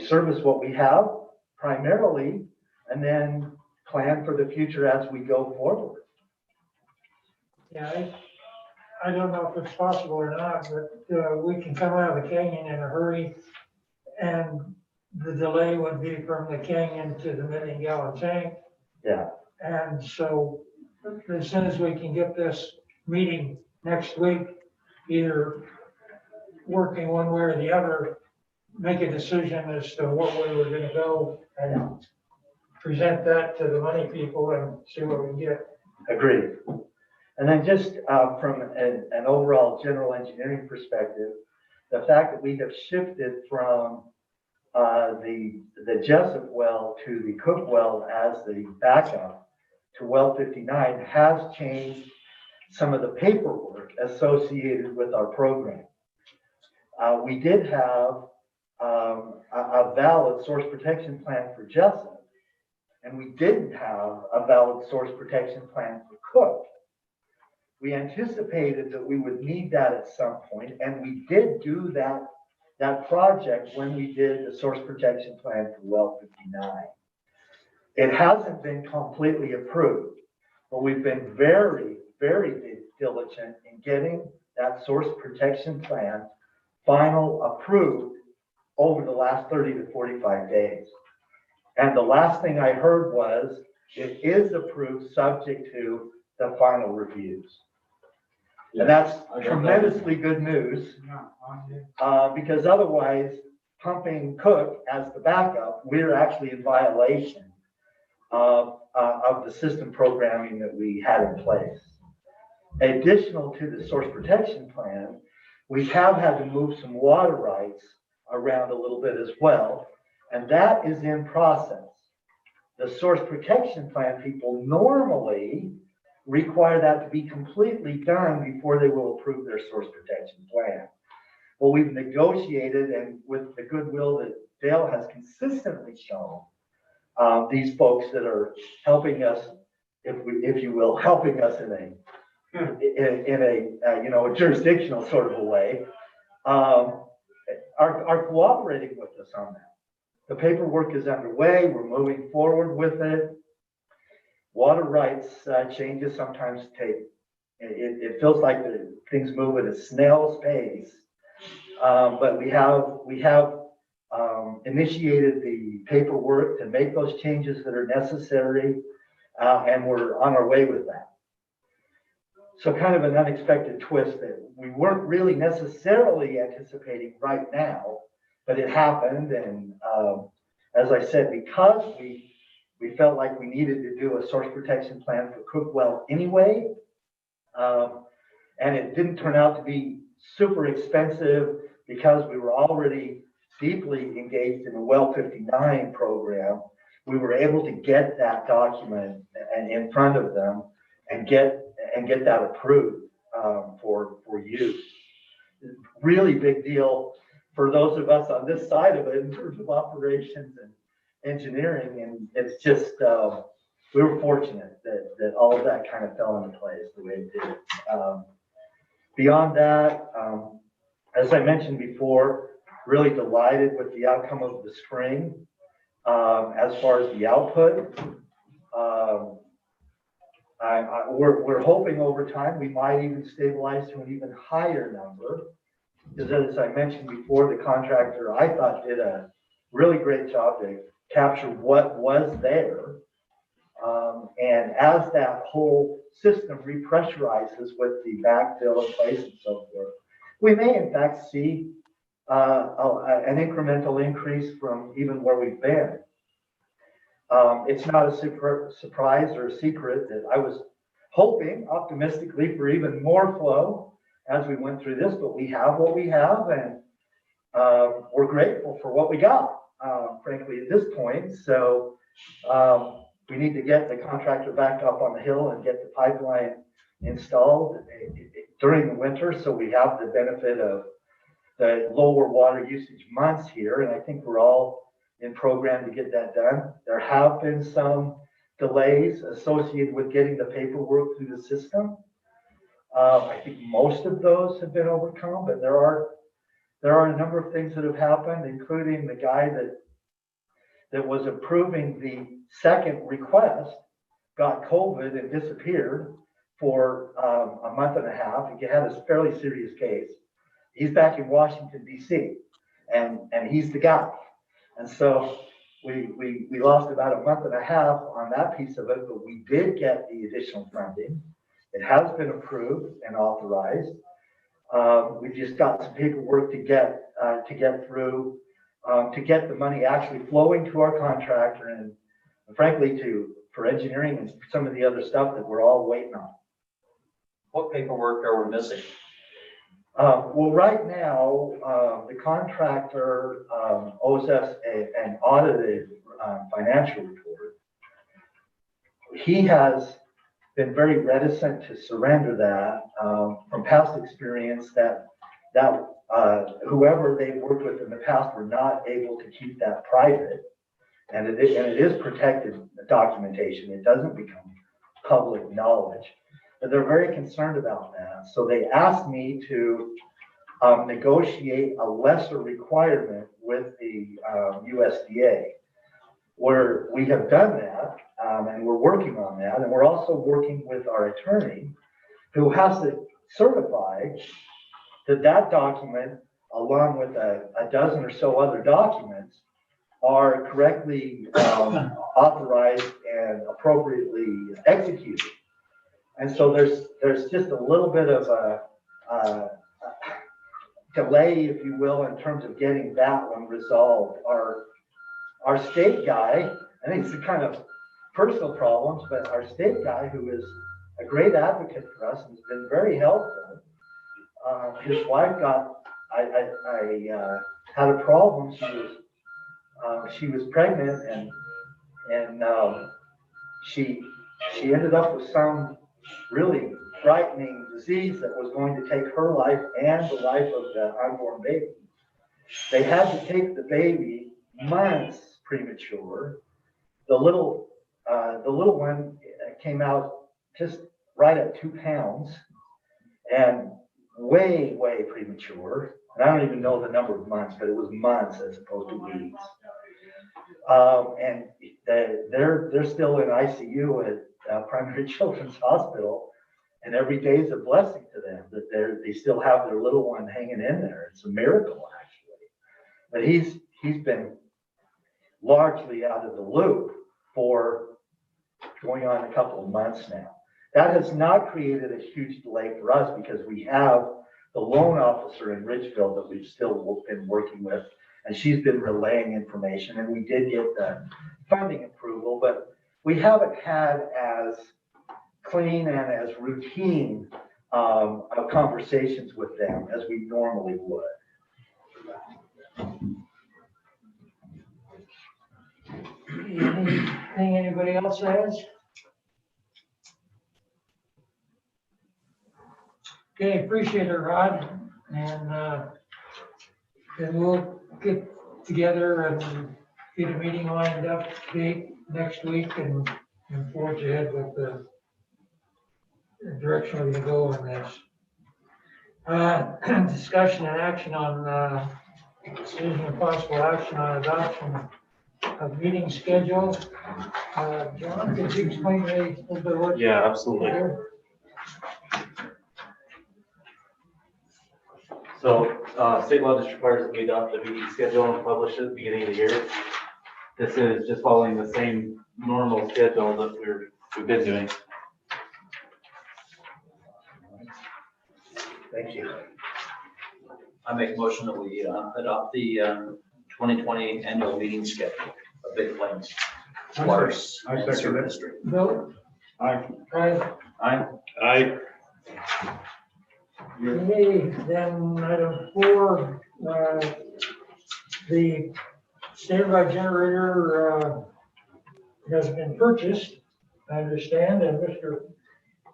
service what we have primarily, and then plan for the future as we go forward. Yeah, I don't know if it's possible or not, but we can come out of the canyon in a hurry, and the delay would be from the canyon to the million-gallon tank. Yeah. And so as soon as we can get this meeting next week, either working one way or the other, make a decision as to what way we're gonna go and present that to the money people and see what we get. Agreed. And then just from an overall general engineering perspective, the fact that we have shifted from the Jessup well to the Cook well as the backup to well 59 has changed some of the paperwork associated with our program. We did have a valid source protection plan for Jessup, and we didn't have a valid source protection plan for Cook. We anticipated that we would need that at some point, and we did do that project when we did the source protection plan for well 59. It hasn't been completely approved. but we've been very, very diligent in getting that source protection plan final approved over the last 30 to 45 days. And the last thing I heard was it is approved subject to the final reviews. And that's tremendously good news, because otherwise pumping Cook as the backup, we're actually in violation of the system programming that we had in place. Additional to the source protection plan, we have had to move some water rights around a little bit as well, and that is in process. The source protection plan people normally require that to be completely done before they will approve their source protection plan. Well, we've negotiated, and with the goodwill that Dale has consistently shown, these folks that are helping us, if you will, helping us in a a jurisdictional sort of a way, are cooperating with us on that. The paperwork is underway. We're moving forward with it. Water rights changes sometimes it feels like things move at a snail's pace. But we have initiated the paperwork to make those changes that are necessary, and we're on our way with that. So kind of an unexpected twist that we weren't really necessarily anticipating right now, but it happened. And as I said, because we felt like we needed to do a source protection plan for Cookwell anyway, and it didn't turn out to be super expensive because we were already deeply engaged in the Well 59 program. We were able to get that document and in front of them and get that approved for use. Really big deal for those of us on this side of it in terms of operations and engineering, and it's just we were fortunate that all of that kind of fell into place the way it did. Beyond that, as I mentioned before, really delighted with the outcome of the spring. As far as the output, we're hoping over time we might even stabilize to an even higher number, because as I mentioned before, the contractor I thought did a really great job to capture what was there. And as that whole system repressurizes with the backfill in place and so forth, we may in fact see an incremental increase from even where we've been. It's not a surprise or a secret that I was hoping optimistically for even more flow as we went through this, but we have what we have, and we're grateful for what we got, frankly, at this point. So we need to get the contractor back up on the hill and get the pipeline installed during the winter, so we have the benefit of the lower water usage months here, and I think we're all in program to get that done. There have been some delays associated with getting the paperwork through the system. I think most of those have been overcome, but there are a number of things that have happened, including the guy that was approving the second request got COVID and disappeared for a month and a half. He had a fairly serious case. He's back in Washington, D.C., and he's the guy. And so we lost about a month and a half on that piece of it, but we did get the additional funding. It has been approved and authorized. We've just got some paperwork to get through to get the money actually flowing to our contractor, and frankly for engineering and some of the other stuff that we're all waiting on. What paperwork are we missing? Well, right now, the contractor owes us an audited financial report. He has been very reticent to surrender that from past experience that whoever they worked with in the past were not able to keep that private. And it is protected documentation. It doesn't become public knowledge. But they're very concerned about that. So they asked me to negotiate a lesser requirement with the USDA. we have done that, and we're working on that, and we're also working with our attorney, who has to certify that that document, along with a dozen or so other documents, are correctly authorized and appropriately executed. And so there's just a little bit of a delay, if you will, in terms of getting that one resolved. Our state guy, I think it's a kind of personal problems, but our state guy, who is a great advocate for us and has been very helpful, his wife I had a problem. She was pregnant, and she ended up with some really frightening disease that was going to take her life and the life of the unborn baby. They had to take the baby months premature. The little one came out just right at 2 pounds and way premature. And I don't even know the number of months, but it was months as opposed to weeks. And they're still in ICU at Primary Children's Hospital, and every day is a blessing to them that they still have their little one hanging in there. It's a miracle, actually. But he's been largely out of the loop for going on a couple of months now. That has not created a huge delay for us because we have the loan officer in Ridgeville that we've still been working with, and she's been relaying information, and we did get the funding approval, but we haven't had as clean and as routine of conversations with them as we normally would. Anything anybody else has? Okay, appreciate it, Rod, and then we'll get together and get a meeting lined up date next week and forge ahead with the direction we're gonna go on this. Discussion and action on decision and possible action on adoption of meeting schedule. John, could you explain to me a little bit what? Yeah, absolutely. So, state law just requires that we adopt a meeting schedule and publish it at the beginning of the year. This is just following the same normal schedule that we've been doing. Thank you. I make a motion that we adopt the 2020 annual meeting schedule of Big Plains Water I and second Sewer it. District. Bill? Aye. Right. I, Okay, then item 4, the standby generator has been purchased, I understand, and Mr.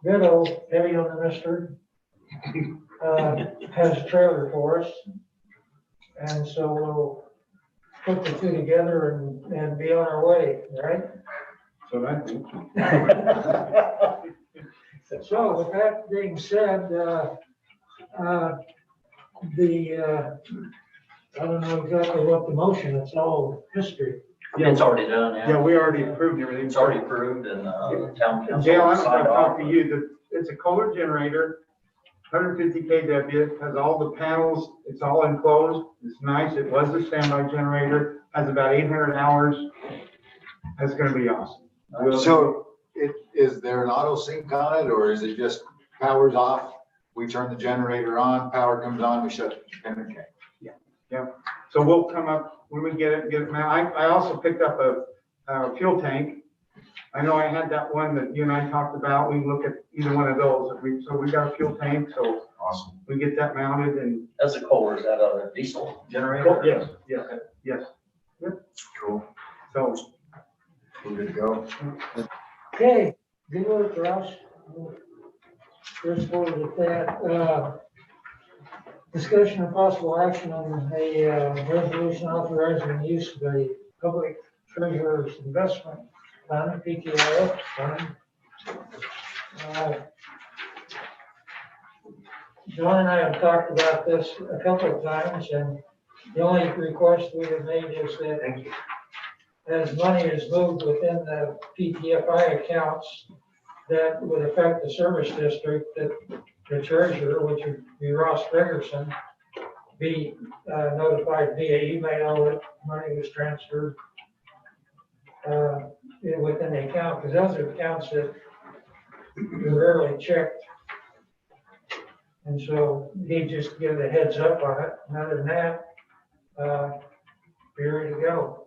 Vito, heavy on the mister, has a trailer for us. And so we'll put the two together and be on our way, right? So I think. So with that being said, I don't know exactly what the motion, it's all history. It's already done, Yeah, we already approved everything. It's already approved and town council. Gail, I don't signed want to off. talk to you, it's a Kohler generator, 150 kW, has all the panels, it's all enclosed, it's nice, it was a standby generator, has about 800 hours. That's gonna be awesome. So is there an auto sync on it, or is it just powers off? We turn the generator on, power comes on, we shut the generator. Yeah, so we'll come up, when we get it mounted. I also picked up a fuel tank. I know I had that one that you and I talked about, we can look at either one of those. So we got a fuel tank, so Awesome. we get that mounted and. That's a Kohler, is that a diesel generator? Yes, yes. Cool. So, We're good to go. Okay, good work, Ross. First forward with that. Discussion of possible action on a resolution authorizing the use of a public treasurer's investment fund, PTIF fund. John and I have talked about this a couple of times, and the only request we have made is that as money is moved within the PTFI accounts that would affect the service district, that the treasurer, which would be Ross Gregerson, be notified via email that money was transferred within the account, because those are accounts that are rarely checked. And so he just give a heads up on it. And other than that, be ready to go.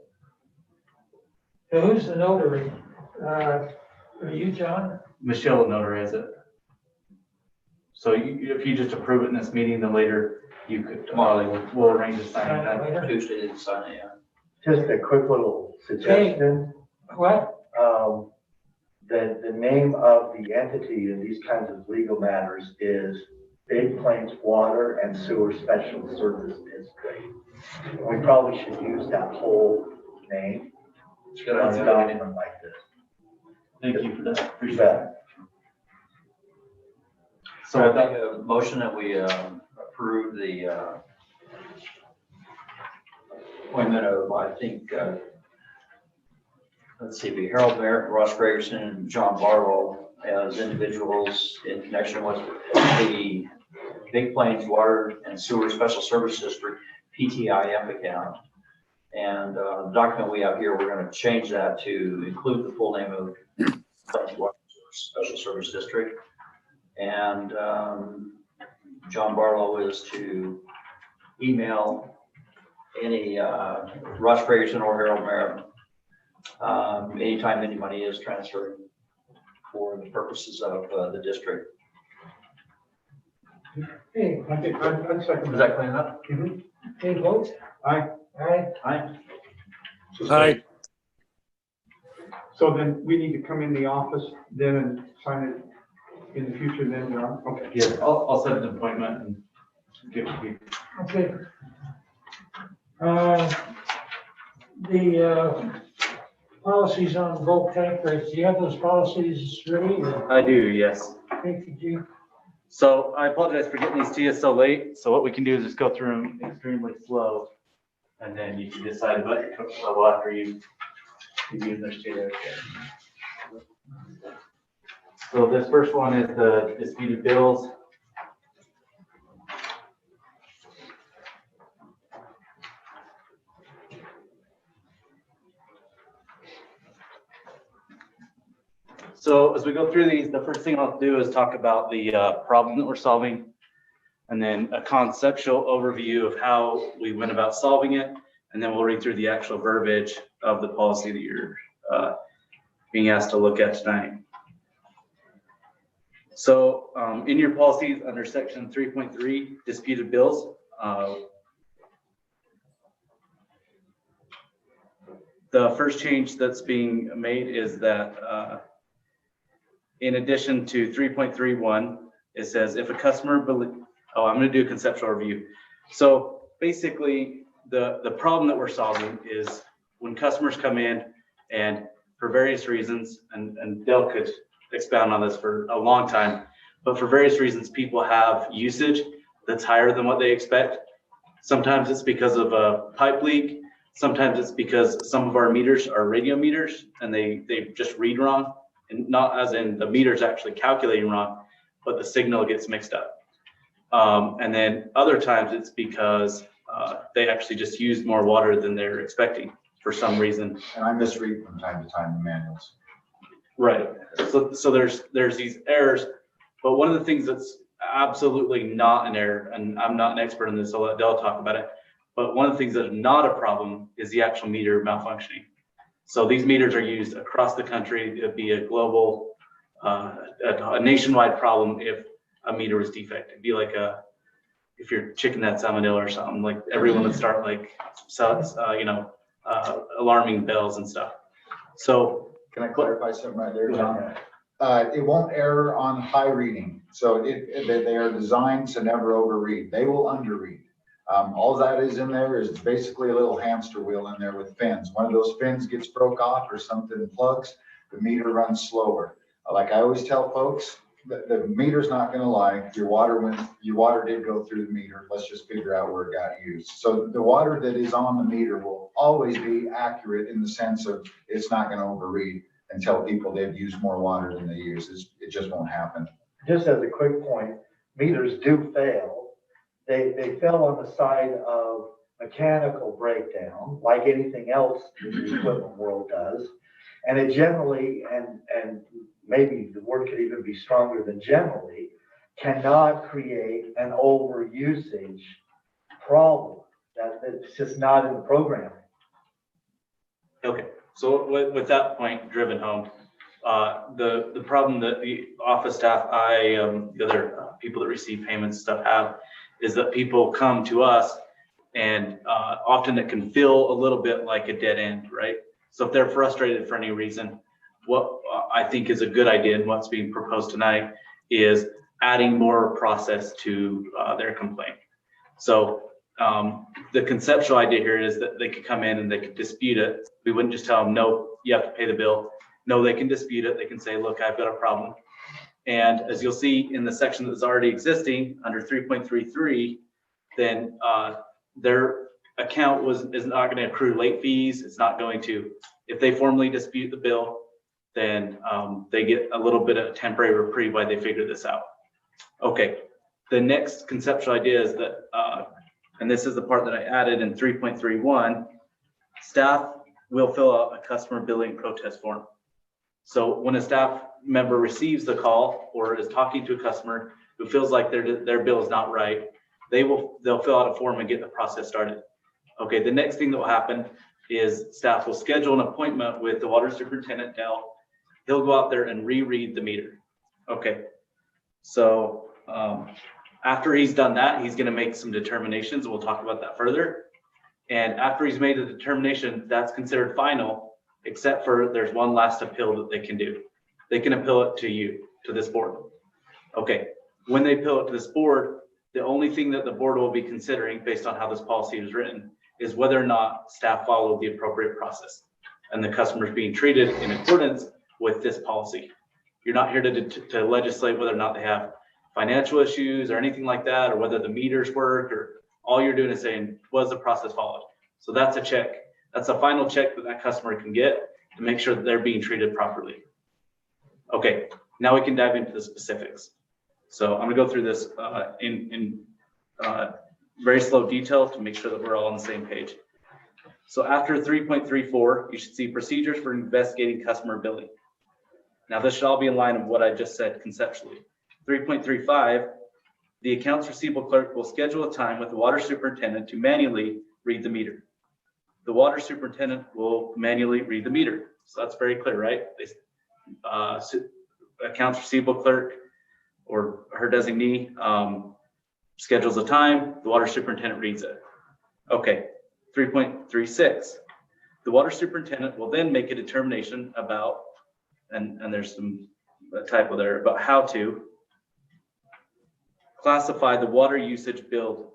So who's the notary? Are you, John? Michelle will notarize it. So if you just approve it in this meeting, then later you could, we'll arrange a signing time. Later? Tuesday, to sign it, yeah. Just a quick little suggestion. What? The name of the entity in these kinds of legal matters is Big Plains Water and Sewer Special Service District. We probably should use that whole name It's a good on a idea. document like this. Thank you for that. You Appreciate bet. it. So I think a motion that we approve the appointment of, I think, let's see, be Harold Merritt, Ross Gregerson, and John Barlow as individuals in connection with the Big Plains Water and Sewer Special Service District PTIF account. And the document we have here, we're going to change that to include the full name of Plains Water and Sewer Special Service District. And John Barlow is to email any Ross Gregerson or Harold Merritt anytime any money is transferred for the purposes of the district. Hey, I'd second Does that clean it up? hey, vote? Aye. Aye. Aye. Aye. So then we need to come in the office then and sign it in the future then, John? Okay. Yeah, I'll set an appointment and give it to you. Okay. The policies on bulk tank rates, do you have those policies ready? Or I do, yes. did you? So I apologize for getting these to you so late. So what we can do is just go through them extremely slow. And then you can decide what your comfort level after you understand it. So this first one is the disputed bills. So as we go through these, the first thing I'll do is talk about the problem that we're solving, and then a conceptual overview of how we went about solving it, and then we'll read through the actual verbiage of the policy that you're being asked to look at tonight. So in your policies under section 3.3, disputed bills, the first change that's being made is that in addition to 3.31, it says if a customer I'm going to do a conceptual review. So basically, the problem that we're solving is when customers come in and for various reasons, and Dale could expound on this for a long time, but for various reasons, people have usage that's higher than what they expect. Sometimes it's because of a pipe leak. Sometimes it's because some of our meters are radio meters and they just read wrong, and not as in the meter's actually calculating wrong, but the signal gets mixed up. And then other times it's because they actually just use more water than they're expecting for some reason. And I misread from time to time the manuals. Right. So there's these errors, but one of the things that's absolutely not an error, and I'm not an expert in this, so I'll let Dell talk about it, but one of the things that's not a problem is the actual meter malfunctioning. So these meters are used across the country. It'd be a global, a nationwide problem if a meter was defective. It'd be like if your chicken had salmonella or something, like everyone would start like, alarming bells and stuff. So Can I clarify something right there, John? It won't error on high reading. So they are designed to never overread. They will underread. All that is in there is basically a little hamster wheel in there with fins. One of those fins gets broke off or something plugs, the meter runs slower. Like I always tell folks, the meter's not gonna lie, your water did go through the meter, let's just figure out where it got used. So the water that is on the meter will always be accurate in the sense of it's not gonna overread and tell people they've used more water than they use. It just won't happen. Just as a quick point, meters do fail. They fail on the side of mechanical breakdown, like anything else in the equipment world does. And it generally, and maybe the word could even be stronger than generally, cannot create an overusage problem. It's just not in the programming. Okay, so with that point driven home, the problem that the office staff, the other people that receive payments and stuff have, is that people come to us and often it can feel a little bit like a dead end, right? So if they're frustrated for any reason, what I think is a good idea and what's being proposed tonight is adding more process to their complaint. So the conceptual idea here is that they could come in and they could dispute it. We wouldn't just tell them, no, you have to pay the bill. No, they can dispute it. They can say, look, I've got a problem. And as you'll see in the section that's already existing under 3.33, then their account is not going to accrue late fees. It's not going to, if they formally dispute the bill, then they get a little bit of temporary reprieve while they figure this out. Okay, the next conceptual idea is that, and this is the part that I added in 3.31, staff will fill out a customer billing protest form. So when a staff member receives the call or is talking to a customer who feels like their bill is not right, they'll fill out a form and get the process started. Okay, the next thing that will happen is staff will schedule an appointment with the water superintendent, Dell. He'll go out there and reread the meter. Okay, so after he's done that, he's gonna make some determinations, and we'll talk about that further. And after he's made a determination, that's considered final, except for there's one last appeal that they can do. They can appeal it to you, to this board. Okay, when they appeal it to this board, the only thing that the board will be considering based on how this policy is written is whether or not staff followed the appropriate process and the customer is being treated in accordance with this policy. You're not here to legislate whether or not they have financial issues or anything like that, or whether the meters work, or all you're doing is saying, was the process followed? So that's a check. That's a final check that customer can get to make sure that they're being treated properly. Okay, now we can dive into the specifics. So I'm gonna go through this in very slow detail to make sure that we're all on the same page. So after 3.34, you should see procedures for investigating customer billing. Now this should all be in line with what I just said conceptually. 3.35, the accounts receivable clerk will schedule a time with the water superintendent to manually read the meter. The water superintendent will manually read the meter. So that's very clear, right? Accounts receivable clerk or her designee schedules a time, the water superintendent reads it. Okay, 3.36, the water superintendent will then make a determination about, and there's some typo there, about how to classify the water usage billed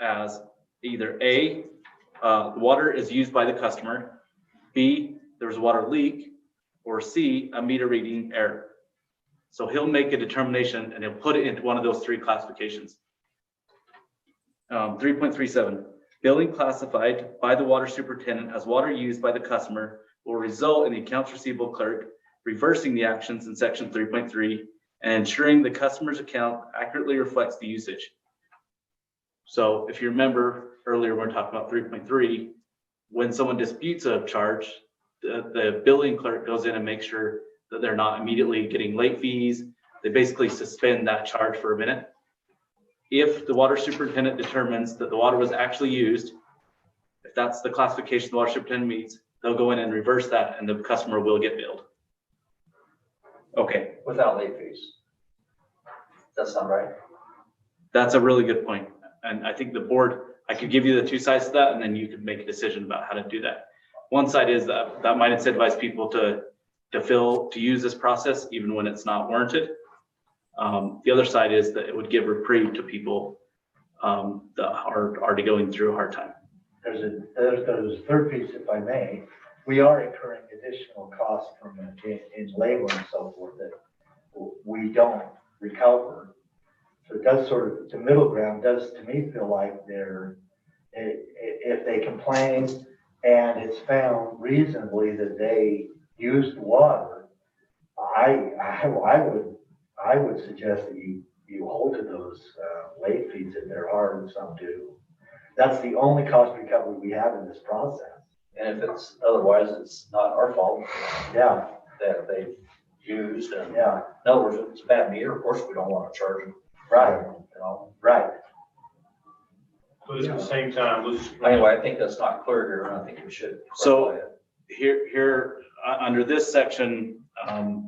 as either A, the water is used by the customer, B, there's a water leak, or C, a meter reading error. So he'll make a determination and he'll put it into one of those three classifications. 3.37, billing classified by the water superintendent as water used by the customer will result in the accounts receivable clerk reversing the actions in section 3.3 and ensuring the customer's account accurately reflects the usage. So if you remember earlier, when we were talking about 3.3, when someone disputes a charge, the billing clerk goes in and makes sure that they're not immediately getting late fees. They basically suspend that charge for a minute. If the water superintendent determines that the water was actually used, if that's the classification the water superintendent meets, they'll go in and reverse that and the customer will get billed. Okay. Without late fees. Does that sound right? That's a really good point. And I think the board, I could give you the two sides to that and then you could make a decision about how to do that. One side is that might incentivize people to use this process even when it's not warranted. The other side is that it would give reprieve to people that are already going through a hard time. There's a third piece, if I may. We are incurring additional costs from in labor and so forth that we don't recover. So it does sort of, the middle ground does to me feel like if they complain and it's found reasonably that they used water, I would suggest that you hold to those late fees if there are, and some do. That's the only cost recovery we have in this process. And if it's, otherwise, it's not our fault Yeah, that they used. And yeah, in other words, if it's a bad meter, of course, we don't want to charge them. right, You know, right. But at the same time, let's. anyway, I think that's not clear here, and I think we should. So- clarify it. Here, under this section,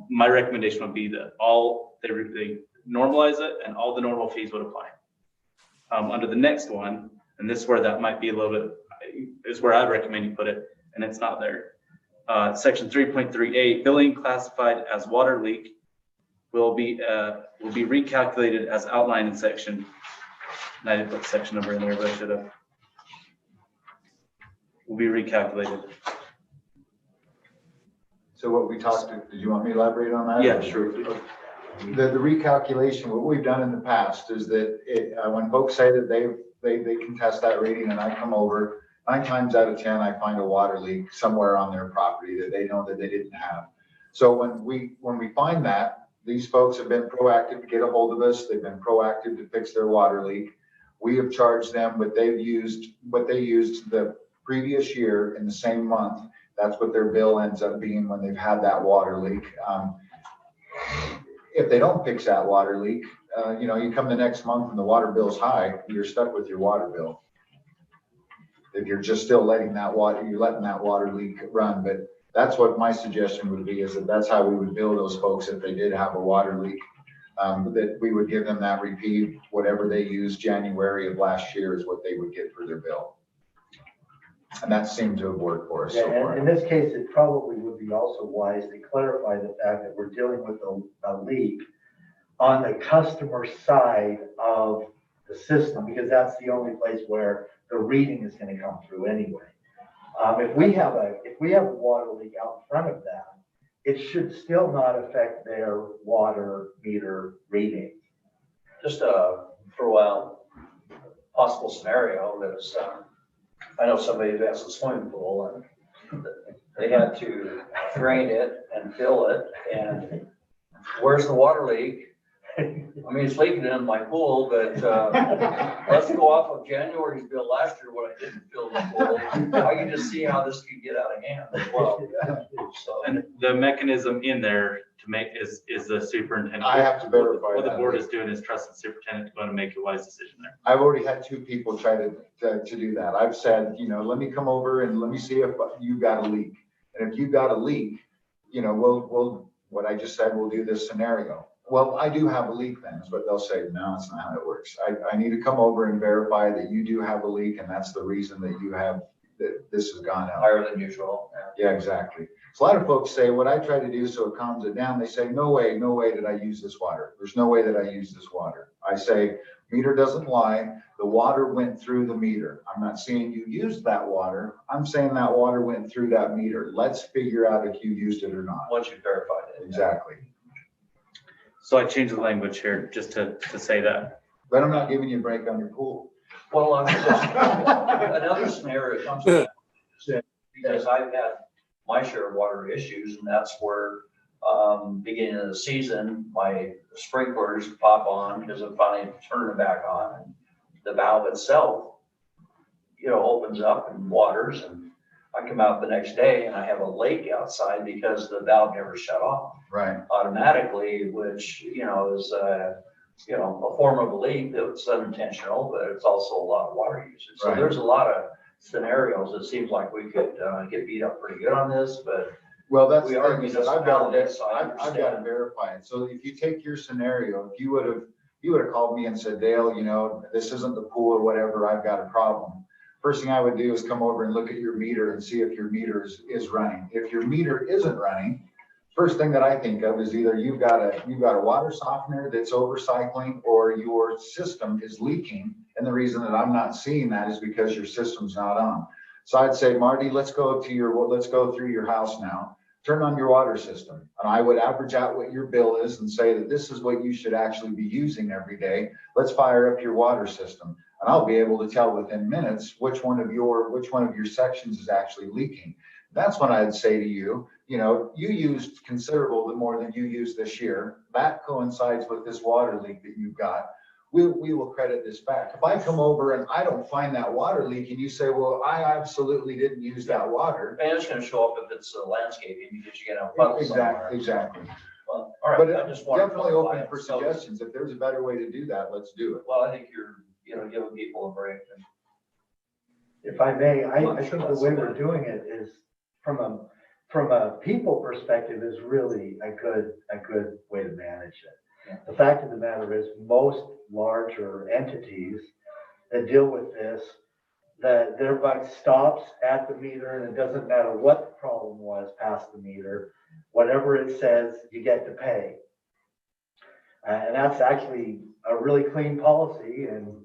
my recommendation would be that they normalize it and all the normal fees would apply. Under the next one, and this is where that might be a little bit, is where I'd recommend you put it, and it's not there. Section 3.38, billing classified as water leak will be recalculated as outlined in section, and I didn't put the section number in there, but I should have. Will be recalculated. So what we talked, did you want me to elaborate on that? Yeah, sure. The recalculation, what we've done in the past is that when folks say that they contest that reading and I come over, 9 times out of 10, I find a water leak somewhere on their property that they know that they didn't have. So when we find that, these folks have been proactive to get a hold of us. They've been proactive to fix their water leak. We have charged them what they used the previous year in the same month. That's what their bill ends up being when they've had that water leak. If they don't fix that water leak, you come the next month and the water bill's high, you're stuck with your water bill. If you're just still letting that water leak run. But that's what my suggestion would be, is that's how we would bill those folks if they did have a water leak. That we would give them that repeat, whatever they used January of last year is what they would get for their bill. And that seemed to have worked for us so Yeah, far. and in this case, it probably would be also wise to clarify the fact that we're dealing with a leak on the customer side of the system, because that's the only place where the reading is going to come through anyway. If we have a water leak out in front of that, it should still not affect their water meter reading. Just throw out a possible scenario that's, I know somebody who has a swimming pool and they had to drain it and fill it, and where's the water leak? I mean, it's leaking in my pool, but let's go off of January's bill last year when I didn't fill the pool. I can just see how this could get out of hand as well. So, And the mechanism in there to make is the superintendent. I have to verify What the that. board is doing is trust the superintendent to go and make a wise decision there. I've already had 2 people try to do that. I've said, let me come over and let me see if you got a leak. And if you got a leak, we'll what I just said, we'll do this scenario. Well, I do have a leak then, is what they'll say. No, that's not how it works. I need to come over and verify that you do have a leak, and that's the reason that this has gone out. higher than usual. Yeah, exactly. So a lot of folks say, what I try to do so it calms it down, they say, no way did I use this water. There's no way that I use this water. I say, meter doesn't lie. The water went through the meter. I'm not saying you used that water. I'm saying that water went through that meter. Let's figure out if you used it or not. Once you verified it. Exactly. So I changed the language here just to say that. But I'm not giving you a break on your pool. Well, I'm just, another scenario comes up, because I've had my share of water issues, and that's where, beginning of the season, my sprinklers pop on because I'm finally turning them back on. And the valve itself, opens up and waters, and I come out the next day and I have a lake outside because the valve never shut off Right. automatically, which, is a form of a leak that's unintentional, but it's also a lot of water usage. So Right. there's a lot of scenarios. It seems like we could get beat up pretty good on this, but Well, that's we the are thing, is that I've got municipalities, so I to understand. verify it. So if you take your scenario, if you would have called me and said, Dale, this isn't the pool or whatever, I've got a problem. First thing I would do is come over and look at your meter and see if your meter is running. If your meter isn't running, first thing that I think of is either you've got a water softener that's overcycling, or your system is leaking. And the reason that I'm not seeing that is because your system's not on. So I'd say, Marty, let's go through your house now. turn on your water system. And I would average out what your bill is and say that this is what you should actually be using every day. Let's fire up your water system. And I'll be able to tell within minutes which one of your sections is actually leaking. That's when I'd say to you, you used considerable more than you used this year. That coincides with this water leak that you've got. We will credit this back. If I come over and I don't find that water leak and you say, well, I absolutely didn't use that water. And it's gonna show up if it's landscaping, because you're gonna have puddles somewhere. Exactly. Well, all But right, I just wanted to definitely clarify open it. for So- suggestions. If there's a better way to do that, let's do it. Well, I think you're, giving people a break. If I may, I think the way we're doing it is from a people perspective is really a good way to manage it. Yeah. The fact of the matter is, most larger entities that deal with this, that their buck stops at the meter, and it doesn't matter what the problem was past the meter, whatever it says, you get to pay. And that's actually a really clean policy, and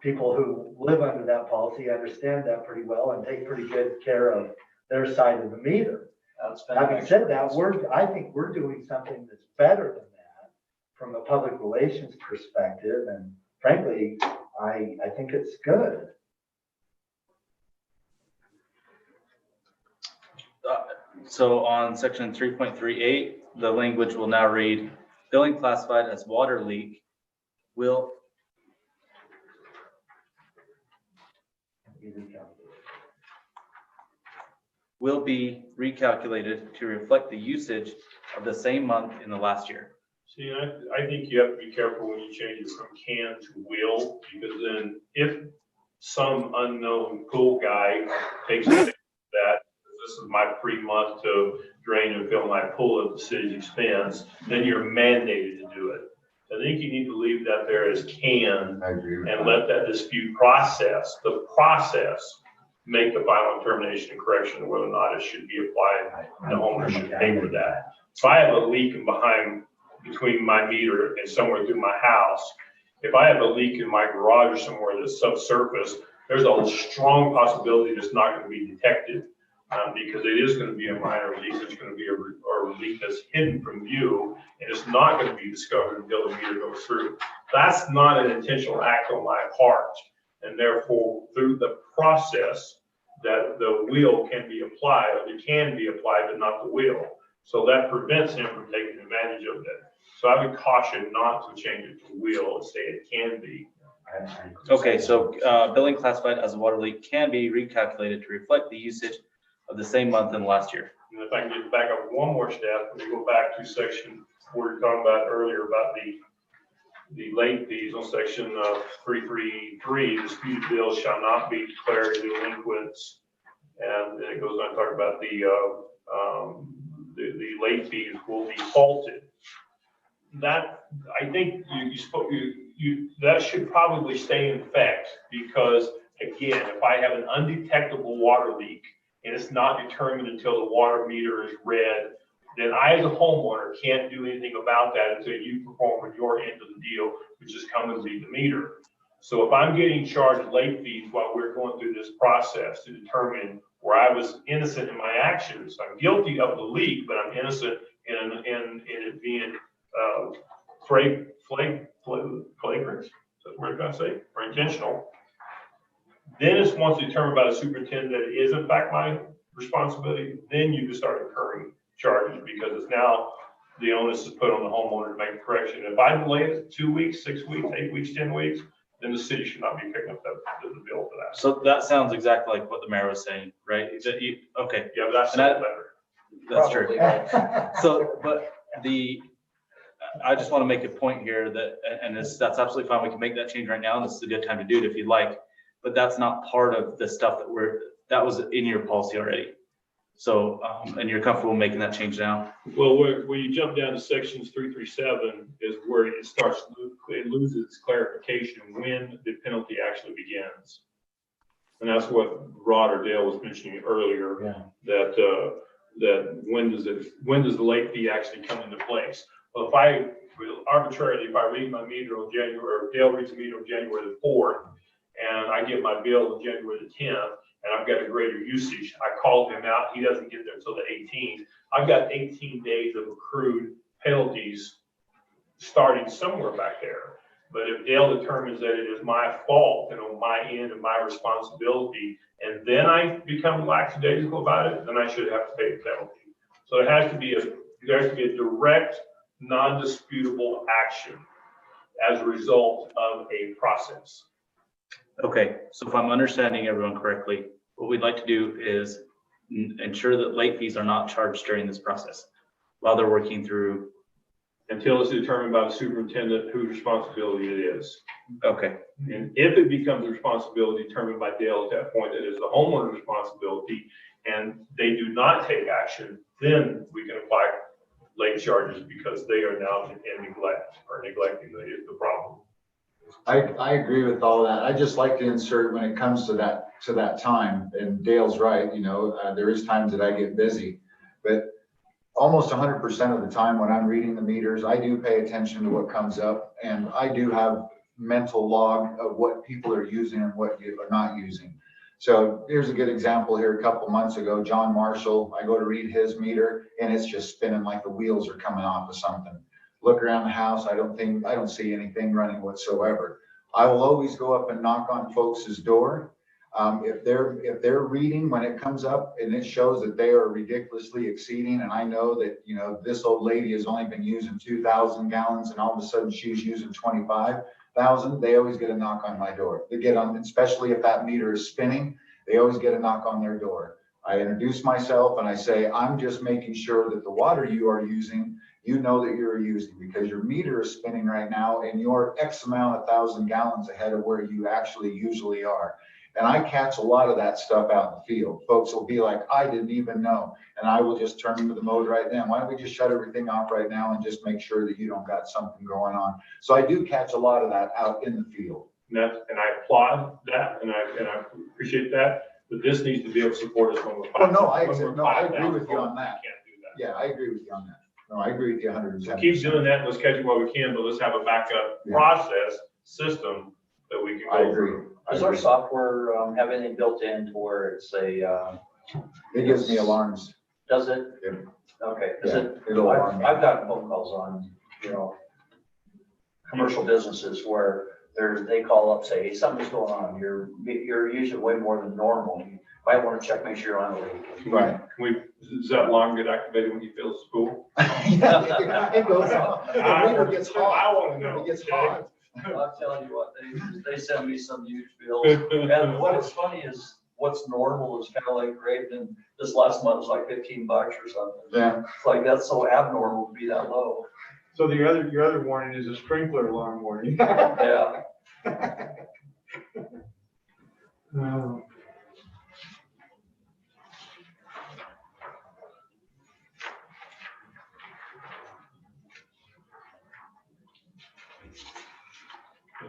people who live under that policy understand that pretty well and take pretty good care of their side of the meter. That's been Having said that, I think we're doing something that's better than that from a public relations perspective, and frankly, I think it's good. So on section 3.38, the language will now read, billing classified as water leak will be recalculated to reflect the usage of the same month in the last year. See, I think you have to be careful when you change it from can to will, because then if some unknown pool guy takes that, this is my free month to drain and fill my pool at the city's expense, then you're mandated to do it. I think you need to leave that there as can I agree with and that. let that dispute the process make the final determination and correction of whether or not it should be applied. The owner should pay for that. If I have a leak between my meter and somewhere through my house, if I have a leak in my garage or somewhere that's subsurface, there's a strong possibility that's not going to be detected because it is going to be a minor leak. It's going to be a leak that's hidden from view, and it's not going to be discovered until the meter goes through. That's not an intentional act on my part, and therefore through the process that the will can be applied, or it can be applied, but not the will. So that prevents him from taking advantage of that. So I would caution not to change it to will and say it can be. Okay, so billing classified as a water leak can be recalculated to reflect the usage of the same month in the last year. And if I can get back up one more step, we go back to section we were talking about earlier about the late fees on section 333, disputed bills shall not be declared delinquents. And then it goes on to talk about the late fees will be halted. That, I think that should probably stay in effect, because again, if I have an undetectable water leak and it's not determined until the water meter is read, then I as a homeowner can't do anything about that until you perform with your end of the deal, which is come and read the meter. So if I'm getting charged late fees while we're going through this process to determine where I was innocent in my actions, I'm guilty of the leak, but I'm innocent in it being flagrant, that's what I'm gonna say, or intentional. Then it's once determined by the superintendent that it is in fact my responsibility, then you can start incurring charges, because it's now the onus is put on the homeowner to make a correction. If I delay it 2 weeks, 6 weeks, 8 weeks, 10 weeks, then the city should not be picking up the bill for that. So that sounds exactly like what the mayor was saying, right? Okay, Yeah, but that's And that- better. that's true. Probably. So, but I just want to make a point here that, and that's absolutely fine. We can make that change right now. And this is a good time to do it if you'd like, but that's not part of the stuff that was in your policy already. So, and you're comfortable making that change now? Well, where you jump down to sections 337 is where it loses its clarification when the penalty actually begins. And that's what Rod or Dale was mentioning earlier, that when does the late fee actually come into place? Well, if I read my meter on January, or Dale reads the meter on January the 4th, and I get my bill on January the 10th, and I've got a greater usage, I called him out, he doesn't get there until the 18th. I've got 18 days of accrued penalties starting somewhere back there. But if Dale determines that it is my fault and on my end and my responsibility, and then I become lackadaisical about it, then I should have to pay the penalty. So there has to be a direct, non-disputable action as a result of a process. Okay, so if I'm understanding everyone correctly, what we'd like to do is ensure that late fees are not charged during this process while they're working through. Until it's determined by the superintendent whose responsibility it is. Okay, And if it becomes a responsibility determined by Dale at that point, that is the homeowner's responsibility, and they do not take action, then we can apply late charges because they are now in neglect or neglecting the problem. I agree with all that. I just like to insert when it comes to that time, and Dale's right, you know, there is times that I get busy, but almost 100% of the time when I'm reading the meters, I do pay attention to what comes up, and I do have mental log of what people are using and what you are not using. So here's a good example here. A couple months ago, John Marshall, I go to read his meter and it's just spinning like the wheels are coming off of something. Look around the house, I don't see anything running whatsoever. I will always go up and knock on folks' door. If they're reading when it comes up and it shows that they are ridiculously exceeding, and I know that, you know, this old lady has only been using 2,000 gallons and all of a sudden she's using 25,000, they always get a knock on my door. They get on, especially if that meter is spinning, they always get a knock on their door. I introduce myself and I say, I'm just making sure that the water you are using, you know that you're using, because your meter is spinning right now and you're X amount of 1,000 gallons ahead of where you actually usually are. And I catch a lot of that stuff out in the field. Folks will be like, I didn't even know. And I will just turn to the mode right then. Why don't we just shut everything off right now and just make sure that you don't got something going on? So I do catch a lot of that out in the field. And I applaud that, and I appreciate that, but this needs to be able to support us when we're. Oh, no, I agree with you on that. Can't do that. Yeah, I agree with you on that. No, I agree with you 110%. Keep doing that, let's catch it while we can, but let's have a backup process system that we can I go agree. through. Does our software have anything built in to where it's a, It gives me alarms. does it? Yeah. Okay, Yeah, it'll alarm me. I've gotten phone calls on, you know, commercial businesses where they call up, say, hey, something's going on, you're using way more than normal, you might want to check, make sure you're on a leak. Right. Does that alarm get activated when you fill the school? Yeah, it goes on. The meter gets hot. I want to know. It gets okay? hot. I'm telling you what, they send me some huge bills, and what is funny is, what's normal is kind of like great, and this last month was like $15 or something. Yeah. It's like, that's so abnormal to be that low. So your other warning is a sprinkler alarm warning. Yeah.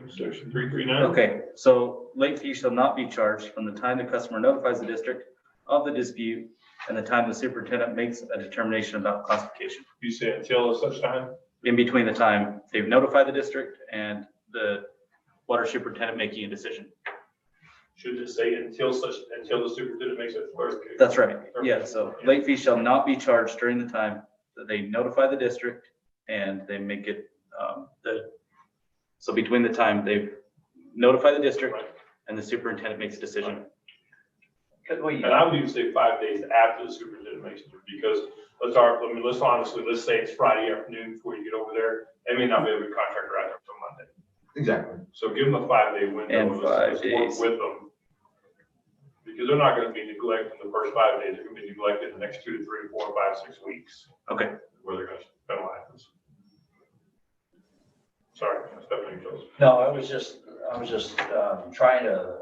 Section 339. okay, so late fee shall not be charged from the time the customer notifies the district of the dispute and the time the superintendent makes a determination about classification. You say until such time? In between the time they've notified the district and the water superintendent making a decision. Should it say until the superintendent makes it first? That's right. Yeah, so late fee shall not be charged during the time that they notify the district and they make it, so between the time they notify the district and the superintendent makes a decision. Could we, And I would even say 5 days after the superintendent makes it, because let's honestly, let's say it's Friday afternoon before you get over there. They may not be able to contract right up until Monday. Exactly. So give them a 5-day window. And Let's 5 days. work with them. Because they're not gonna be neglected the first 5 days, they're gonna be neglected the next 2 to 3, 4, 5, 6 weeks, Okay, where they're gonna penalize us. Sorry, Stephanie goes. no, I was just trying to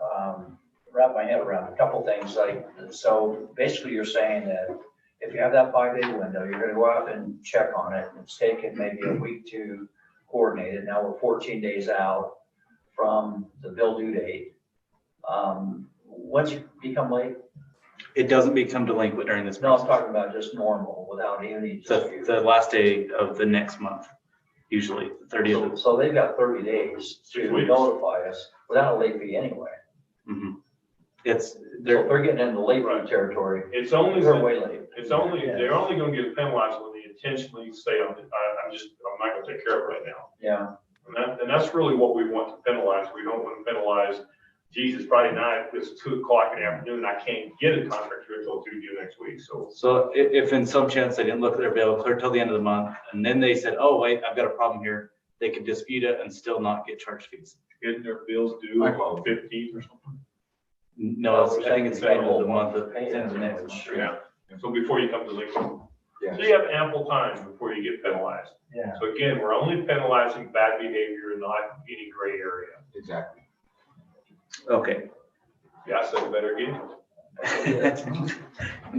wrap my head around a couple things, like, so basically you're saying that if you have that 5-day window, you're gonna go out and check on it, and it's taken maybe a week to coordinate it. Now we're 14 days out from the bill due date. Once you become late, it doesn't become delinquent during this no, I'm process. talking about just normal without any dispute. The last day of the next month, usually the 30th. So they've got 30 days to 6 weeks. notify us without a late fee anyway. Mhm. It's, So they're, they're getting into late Right. territory. It's only, They're way late. they're only gonna get penalized when they intentionally say, I'm not gonna take care of it right now. Yeah. And that's really what we want to penalize. We don't want to penalize, Jesus, Friday night, it's 2 o'clock in the afternoon, I can't get a contract here until Tuesday next week, so. so if in some chance they didn't look at their bill, clear till the end of the month, and then they said, oh, wait, I've got a problem here, they could dispute it and still not get charged fees. Getting their bills due on 15th or something. No, I think it's the end of the month, it's end of the next month. Yeah, so before you come to Lincoln. Yeah. So you have ample time before you get penalized. Yeah. So again, we're only penalizing bad behavior, not any gray area. Exactly. Okay. Yeah, I said better again.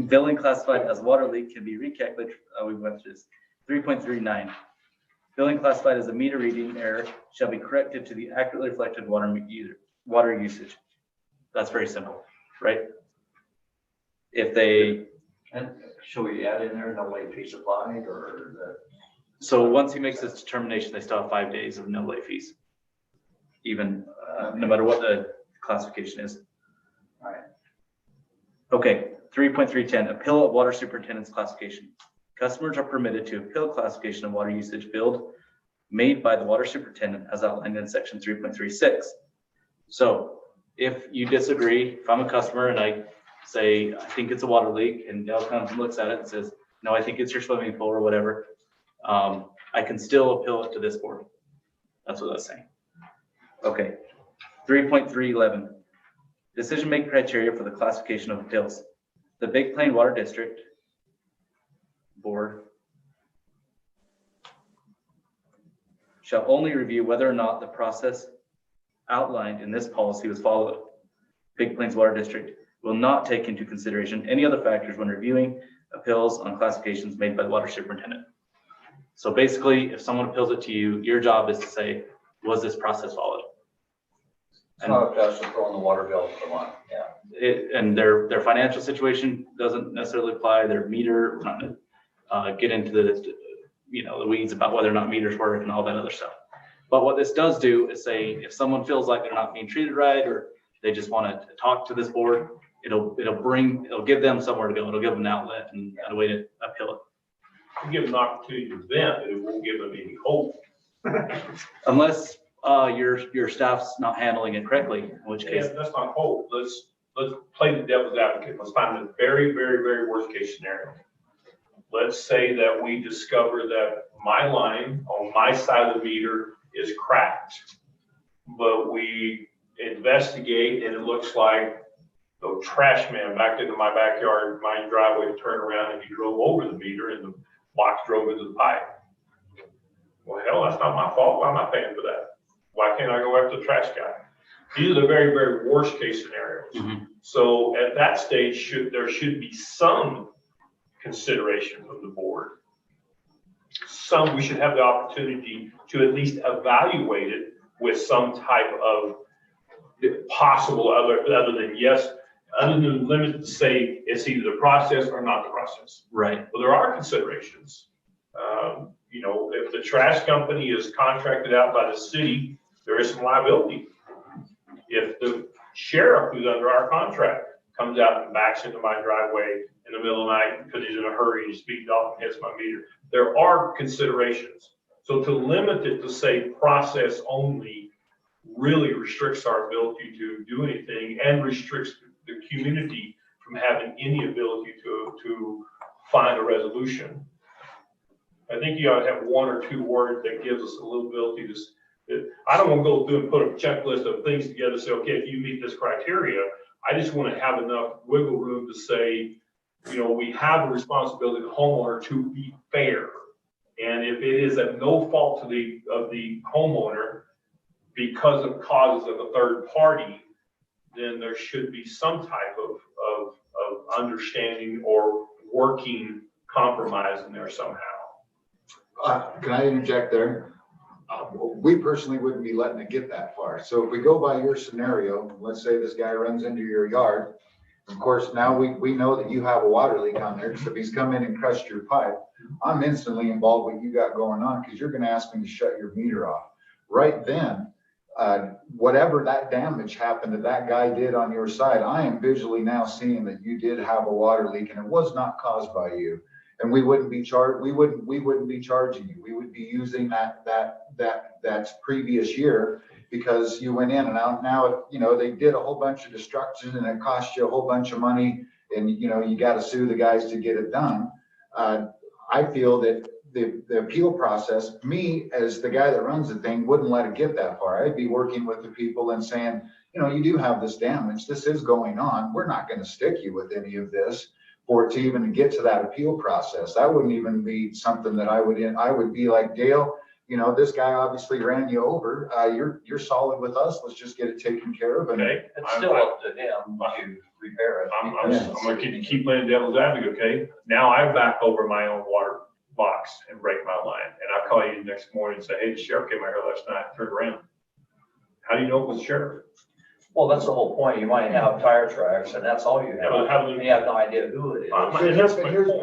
Billing classified as water leak can be recalculated, we went through this, 3.39. Billing classified as a meter reading error shall be corrected to the accurately reflected water usage. That's very simple, right? If they, And should we add in there no late fee supplied or the? so once he makes this determination, they still have 5 days of no late fees. Even, no matter what the classification is. All right. Okay, 3.310, appeal of water superintendent's classification. Customers are permitted to appeal classification of water usage billed made by the water superintendent as outlined in section 3.36. So if you disagree, if I'm a customer and I say, I think it's a water leak, and Dale comes and looks at it and says, no, I think it's your swimming pool or whatever, I can still appeal it to this board. That's what that's saying. Okay, 3.311, decision-making criteria for the classification of appeals. The Big Plain Water District Board shall only review whether or not the process outlined in this policy was followed. Big Plains Water District will not take into consideration any other factors when reviewing appeals on classifications made by the water superintendent. So basically, if someone appeals it to you, your job is to say, was this process followed? It's not a test to throw in the water bill for the month, yeah. And their financial situation doesn't necessarily apply, their meter, we're not gonna get into the, the weeds about whether or not meters work and all that other stuff. But what this does do is say, if someone feels like they're not being treated right, or they just want to talk to this board, it'll give them somewhere to go. It'll give them an outlet and a way to appeal To give them an opportunity to vent, but it won't give them any hope. it. Unless your staff's not handling it correctly, in which Yeah, case, that's not hope. Let's play the devil's advocate. Let's find the very, very, very worst case scenario. Let's say that we discover that my line on my side of the meter is cracked, but we investigate and it looks like the trash man backed into my backyard, my driveway, turned around and he drove over the meter and the box drove into the pipe. Well, hell, that's not my fault. Why am I paying for that? Why can't I go after the trash guy? These are the very, very worst case scenarios. Mhm. So at that stage, there should be some consideration from the board. We should have the opportunity to at least evaluate it with some type of possible other than yes, other than limit to say it's either the process or not the process. right. Well, there are considerations. If the trash company is contracted out by the city, there is some liability. If the sheriff who's under our contract comes out and backs into my driveway in the middle of the night because he's in a hurry, he speeds off and hits my meter, there are considerations. So to limit it to say process only really restricts our ability to do anything and restricts the community from having any ability to find a resolution. I think you ought to have 1 or 2 words that gives us a little ability to, I don't want to go through and put a checklist of things together, say, okay, if you meet this criteria, I just want to have enough wiggle room to say, we have a responsibility to the homeowner to be fair. And if it is at no fault of the homeowner because of causes of a third party, then there should be some type of understanding or working compromise in there somehow. Can I interject there? We personally wouldn't be letting it get that far. So if we go by your scenario, let's say this guy runs into your yard. Of course, now we know that you have a water leak on there. So if he's come in and crushed your pipe, I'm instantly involved with what you got going on because you're going to ask him to shut your meter off. Right then, whatever that damage happened that that guy did on your side, I am visually now seeing that you did have a water leak and it was not caused by you. And we wouldn't be charging you. We would be using that previous year because you went in and out. Now, you know, they did a whole bunch of destruction and it cost you a whole bunch of money and, you know, you got to sue the guys to get it done. I feel that the appeal process, me as the guy that runs the thing, wouldn't let it get that far. I'd be working with the people and saying, you know, you do have this damage. This is going on. We're not going to stick you with any of this for it to even get to that appeal process. That wouldn't even be something that I would be like, Dale, you know, this guy obviously ran you over. You're solid with us. Let's just get it taken care of. And Okay. It's still up to him to repair it. I'm because- gonna keep playing devil's advocate, okay? Now I back over my own water box and break my line. And I call you next morning and say, hey, the sheriff came out here last night, turned around. How do you know it was the sheriff? Well, that's the whole point. You might have tire tracks and that's all you Yeah, but how have. do And we- you have no idea who it is.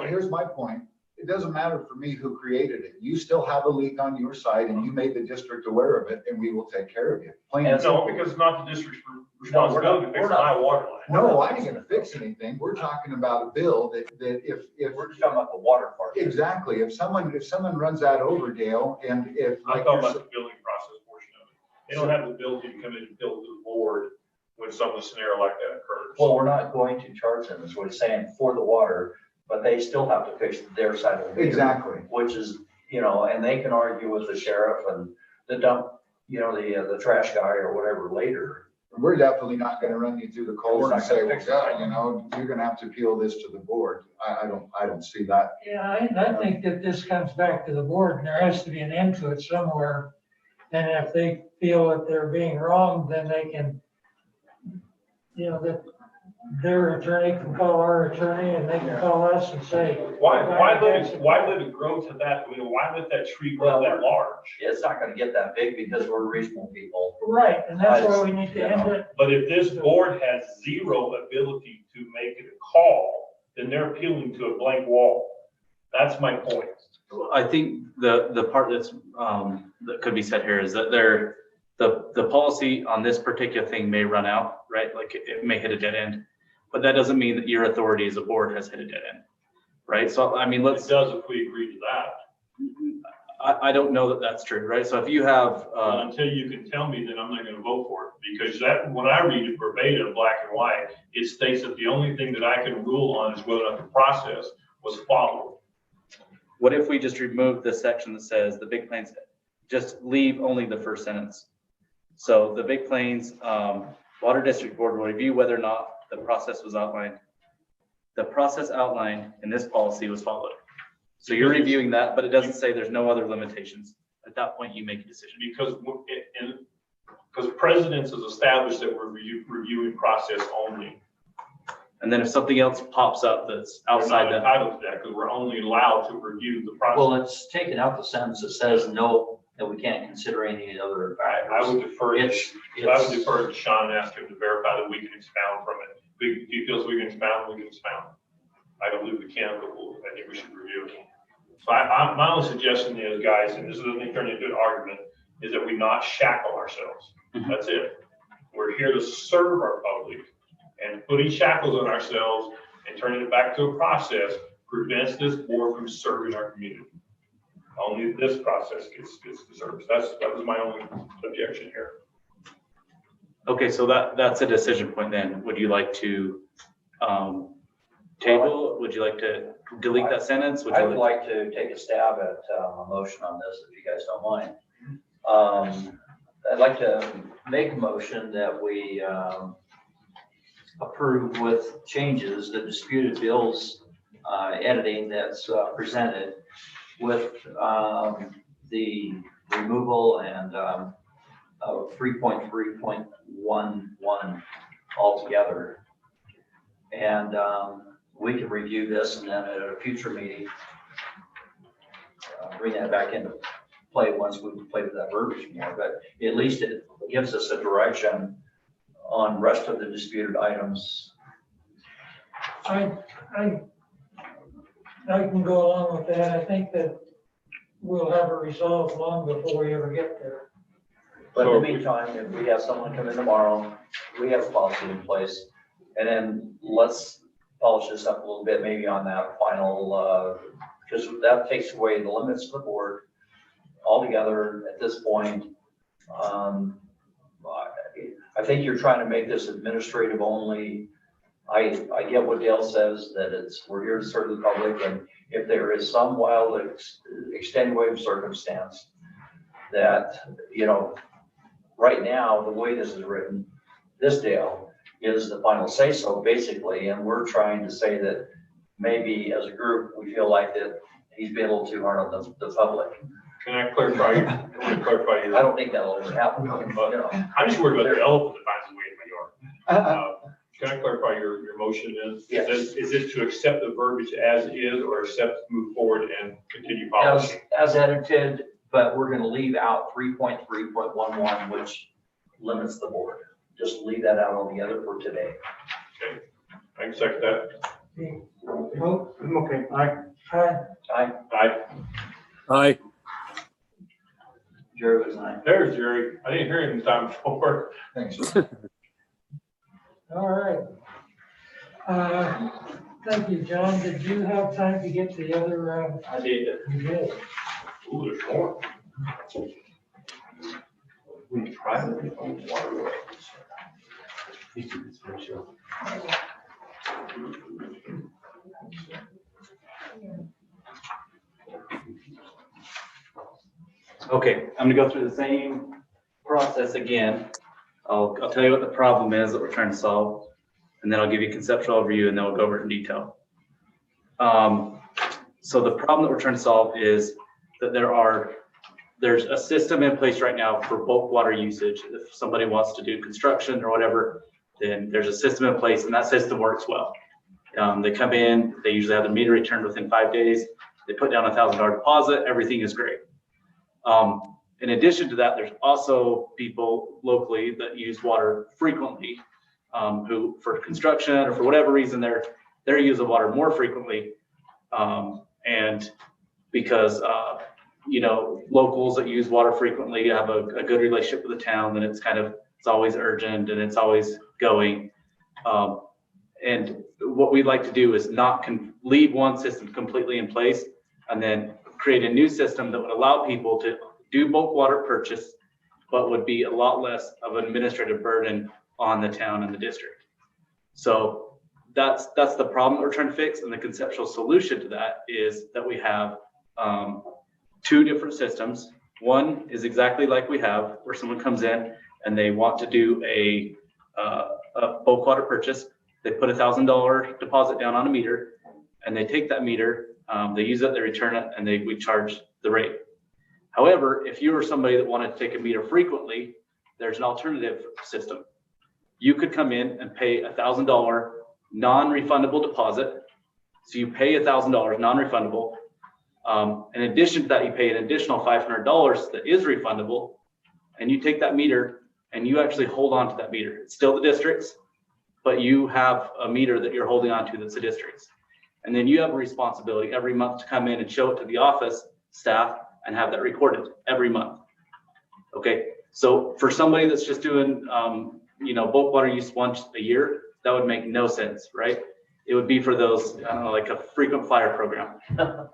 Here's my point. It doesn't matter for me who created it. You still have a leak on your side and you made the district aware of it and we will take care of you. Plain and No, simple. because it's not the district's responsibility to fix we're not. my water line. No, I ain't gonna fix anything. We're talking about a bill that if We're just talking about the water part. exactly, if someone runs that over, Dale, and if I'm like talking you're about the billing process portion of it. They don't have the ability to come in and bill to the board when some scenario like that occurs. Well, we're not going to charge them, is what he's saying, for the water, but they still have to fix their side of the meter. exactly. Which is, you know, and they can argue with the sheriff and the dump, you know, the trash guy or whatever later. We're definitely not gonna run you through the We're coals not and say, gonna well, fix it. God, you know, you're gonna have to appeal this to the board. I don't see that. Yeah, I think that this comes back to the board and there has to be an end to it somewhere. And if they feel that they're being wrong, then they can, you know, that their attorney can call our attorney and they can call us and say. Why let it grow to that? I mean, why let that tree grow that large? It's not gonna get that big because we're reasonable people. Right, and that's why we need to end it. But if this board has zero ability to make it a call, then they're appealing to a blank wall. That's my point. I think the part that's, that could be said here is that the policy on this particular thing may run out, right? Like it may hit a dead end, but that doesn't mean that your authority as a board has hit a dead end, right? So, I mean, It does if we agree to that. I don't know that that's true, right? So if you have, Until you can tell me, then I'm not gonna vote for it, because that, when I read it verbatim, black and white, it states that the only thing that I can rule on is whether or not the process was followed. what if we just remove the section that says the Big Plains, just leave only the first sentence? So the Big Plains Water District Board will review whether or not the process was outlined. The process outlined in this policy was followed. So you're reviewing that, but it doesn't say there's no other limitations. At that point, you make a decision. Because precedence has established that we're reviewing process only. And then if something else pops up that's We're outside not that, entitled to that, because we're only allowed to review the process. Well, it's taken out the sentence that says no, that we can't consider any other I factors. would defer, It's- I would defer to Sean and ask him to verify that we can expound from it. If he feels we can expound, we can expound. I don't believe we can, but I think we should review it. So my only suggestion is, guys, and this doesn't turn into an argument, is that we not shackle ourselves. Mhm. That's it. We're here to serve our public, and putting shackles on ourselves and turning it back to a process prevents this board from serving our community. Only this process gets the service. That was my only objection here. okay, so that's a decision point then. Would you like to table? Would you like to delete that sentence? Would I you would like? like to take a stab at a motion on this, if you guys don't mind. I'd like to make a motion that we approve with changes the disputed bills editing that's presented with the removal and of 3.3.11 altogether. And we can review this and then at a future meeting, bring that back into play once we've played with that verbiage more, but at least it gives us a direction on rest of the disputed items. I can go along with that. I think that we'll have it resolved long before we ever get there. But in the meantime, if we have someone come in tomorrow, we have a policy in place. And then let's polish this up a little bit, maybe on that final, because that takes away the limits of the board altogether at this point. I think you're trying to make this administrative only. I get what Dale says, that we're here to serve the public, and if there is some wild extenuating circumstance that, right now, the way this is written, this Dale is the final say-so basically, and we're trying to say that maybe as a group, we feel like that he's been a little too hard on the public. Can I clarify? I want to clarify. I don't think that'll ever happen. I'm just worried about the elephant that finds its way in my yard. Can I clarify your motion is? Yes. Is it to accept the verbiage as is or accept, move forward and continue policy? As edited, but we're gonna leave out 3.3.11, which limits the board. Just leave that out altogether for today. Okay, I can second that. Vote. I'm okay. Aye. Aye. Aye. Jerry was aye. There's Jerry. I didn't hear him time before. Thanks. All right. Thank you, John. Did you have time to get the other, I did. you did? Ooh, there's more. We tried it on water. Okay, I'm gonna go through the same process again. I'll tell you what the problem is that we're trying to solve, and then I'll give you a conceptual overview, and then we'll go over it in detail. So the problem that we're trying to solve is that there's a system in place right now for bulk water usage. If somebody wants to do construction or whatever, then there's a system in place, and that system works well. They come in, they usually have the meter returned within 5 days. They put down $1,000 deposit, everything is great. In addition to that, there's also people locally that use water frequently, who for construction or for whatever reason, they're using water more frequently. And because, locals that use water frequently have a good relationship with the town, then it's always urgent and it's always going. And what we'd like to do is not leave one system completely in place and then create a new system that would allow people to do bulk water purchase, but would be a lot less of an administrative burden on the town and the district. So that's the problem that we're trying to fix. And the conceptual solution to that is that we have 2 different systems. One is exactly like we have, where someone comes in and they want to do a bulk water purchase. They put $1,000 deposit down on a meter, and they take that meter, they use it, they return it, and we charge the rate. However, if you were somebody that wanted to take a meter frequently, there's an alternative system. You could come in and pay $1,000 non-refundable deposit. So you pay $1,000 non-refundable. In addition to that, you pay an additional $500 that is refundable, and you take that meter and you actually hold on to that meter. It's still the district's, but you have a meter that you're holding on to that's the district's. And then you have a responsibility every month to come in and show it to the office staff and have that recorded every month. Okay, so for somebody that's just doing, bulk water use once a year, that would make no sense, right? It would be for those, I don't know, like a frequent flyer program.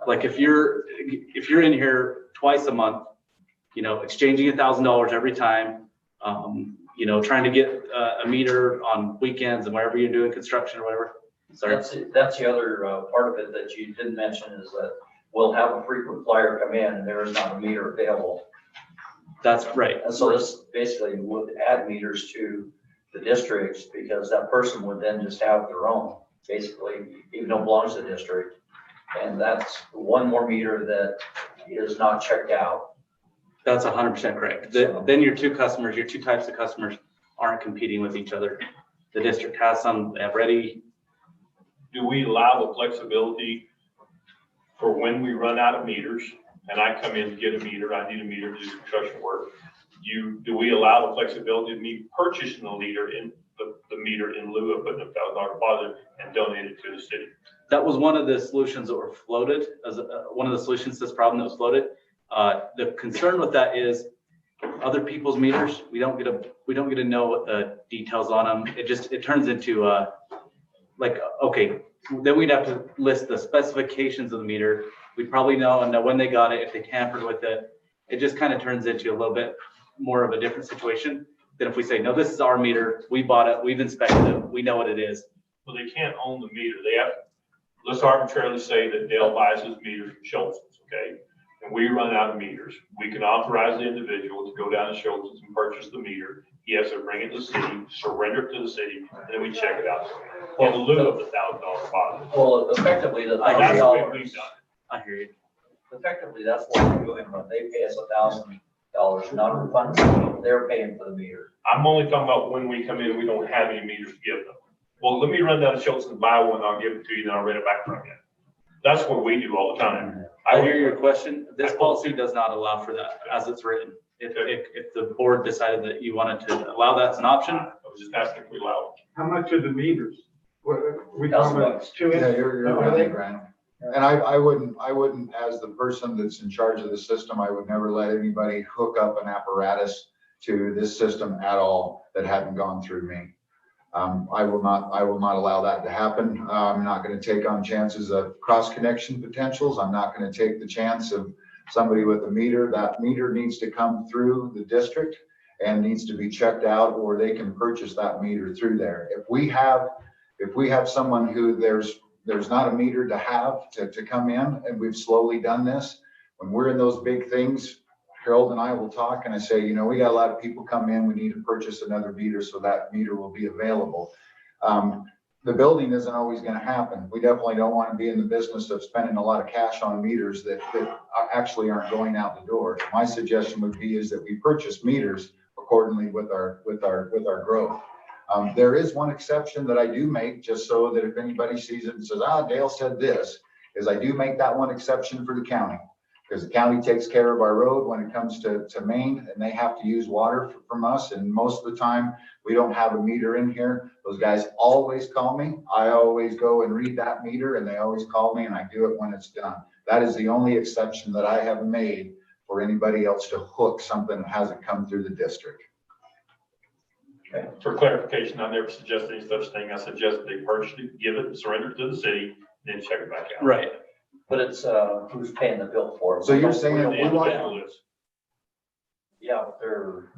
Like if you're in here twice a month, exchanging $1,000 every time, trying to get a meter on weekends and wherever you're doing construction or whatever. Sorry. That's the other part of it that you didn't mention, is that we'll have a frequent flyer come in and there is not a meter available. That's right. And so this basically would add meters to the districts, because that person would then just have their own, basically, even though it belongs to the district. And that's one more meter that is not checked out. That's 100% correct. Then your 2 types of customers aren't competing with each other. The district has some ready. Do we allow the flexibility for when we run out of meters and I come in to get a meter, I need a meter to do construction work? Do we allow the flexibility of me purchasing the meter in lieu of putting $1,000 deposit and donate it to the city? That was one of the solutions that were floated as one of the solutions to this problem that was floated. The concern with that is other people's meters. We don't get to know what the details on them. It turns into, like, okay, then we'd have to list the specifications of the meter. We'd probably know when they got it, if they tampered with it. It just kind of turns into a little bit more of a different situation than if we say, no, this is our meter. We bought it. We've inspected it. We know what it is. Well, they can't own the meter. They have, let's arbitrarily say that Dale buys his meters from Schultz's, okay? And we run out of meters. We can authorize the individual to go down to Schultz's and purchase the meter. He has to bring it to the city, surrender it to the city, and then we check it out in lieu of the $1,000 deposit. Well, effectively, the That's the way $1,000, we've done it. I hear you. effectively, that's what we're doing, but they pay us $1,000, not refunded, they're paying for the meter. I'm only talking about when we come in, we don't have any meters to give them. Well, let me run down to Schultz and buy one, I'll give it to you, then I'll rent it back from you. That's what we do all the time. I hear your question. This policy does not allow for that as it's written. If the board decided that you wanted to allow that as an option, I was just asking if we allow it. How much are the meters? What, we talking about $1,000. 2 Yeah, inch? you're Are they? right, Brandon. And I wouldn't, as the person that's in charge of the system, I would never let anybody hook up an apparatus to this system at all that hadn't gone through me. I will not allow that to happen. I'm not going to take on chances of cross connection potentials. I'm not going to take the chance of somebody with a meter. That meter needs to come through the district and needs to be checked out, or they can purchase that meter through there. If we have someone who there's not a meter to have to come in, and we've slowly done this, when we're in those big things, Harold and I will talk and I say, you know, we got a lot of people come in, we need to purchase another meter so that meter will be available. The building isn't always going to happen. We definitely don't want to be in the business of spending a lot of cash on meters that actually aren't going out the door. My suggestion would be is that we purchase meters accordingly with our growth. There is one exception that I do make, just so that if anybody sees it and says, Dale said this, is I do make that one exception for the county. Because the county takes care of our road when it comes to Maine, and they have to use water from us. And most of the time, we don't have a meter in here. Those guys always call me. I always go and read that meter, and they always call me, and I do it when it's done. That is the only exception that I have made for anybody else to hook something that hasn't come through the district. Okay. For clarification, I never suggested any such thing. I suggested they purchase it, give it, surrender it to the city, then check it back out. right. But it's, who's paying the bill for it? So you're saying The that we want, individual is. Yeah, but they're,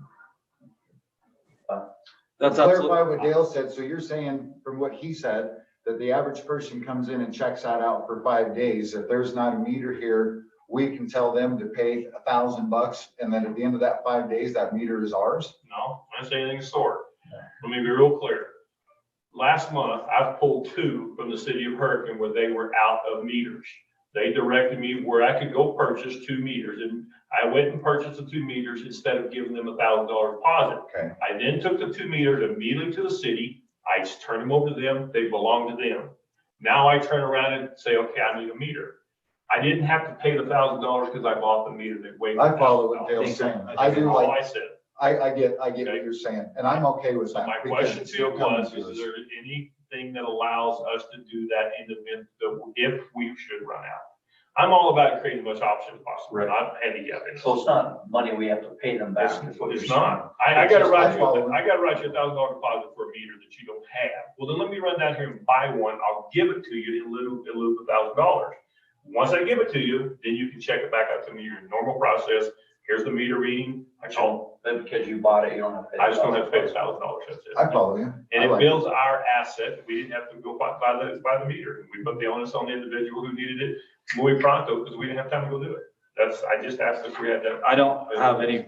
That's clarify absolutely. what Dale said. So you're saying from what he said, that the average person comes in and checks that out for 5 days. If there's not a meter here, we can tell them to pay $1,000, and then at the end of that 5 days, that meter is ours. No, I didn't say anything of the sort. Let me be real clear. Last month, I've pulled 2 from the city of Hurricane where they were out of meters. They directed me where I could go purchase 2 meters, and I went and purchased the 2 meters instead of giving them $1,000 deposit. Okay. I then took the 2 meters immediately to the city. I just turned them over to them. They belong to them. Now I turn around and say, okay, I need a meter. I didn't have to pay the $1,000 because I bought the meter. They waived. I follow what Dale's saying. I do All like, I said. I get Okay. what you're saying, and I'm okay with So that. my because question it's to you still coming was, to us. is there anything that allows us to do that in the event that if we should run out? I'm all about creating as much option as possible, not handicapping. so it's not money we have to pay them back. is what It's you're saying. not. I gotta write you, follow. I gotta write you $1,000 deposit for a meter that you don't have. Well, then let me run down here and buy one. I'll give it to you in lieu of $1,000. Once I give it to you, then you can check it back out to me, your normal process. Here's the meter reading. I call, But because you bought it, you don't have to pay. I just don't have to pay $1,000. That's it. I follow you. And I it like builds our asset. We didn't have to go buy the meter. We put the onus on the individual who needed it muy pronto because we didn't have time to go do it. I just asked if we had that. I don't have any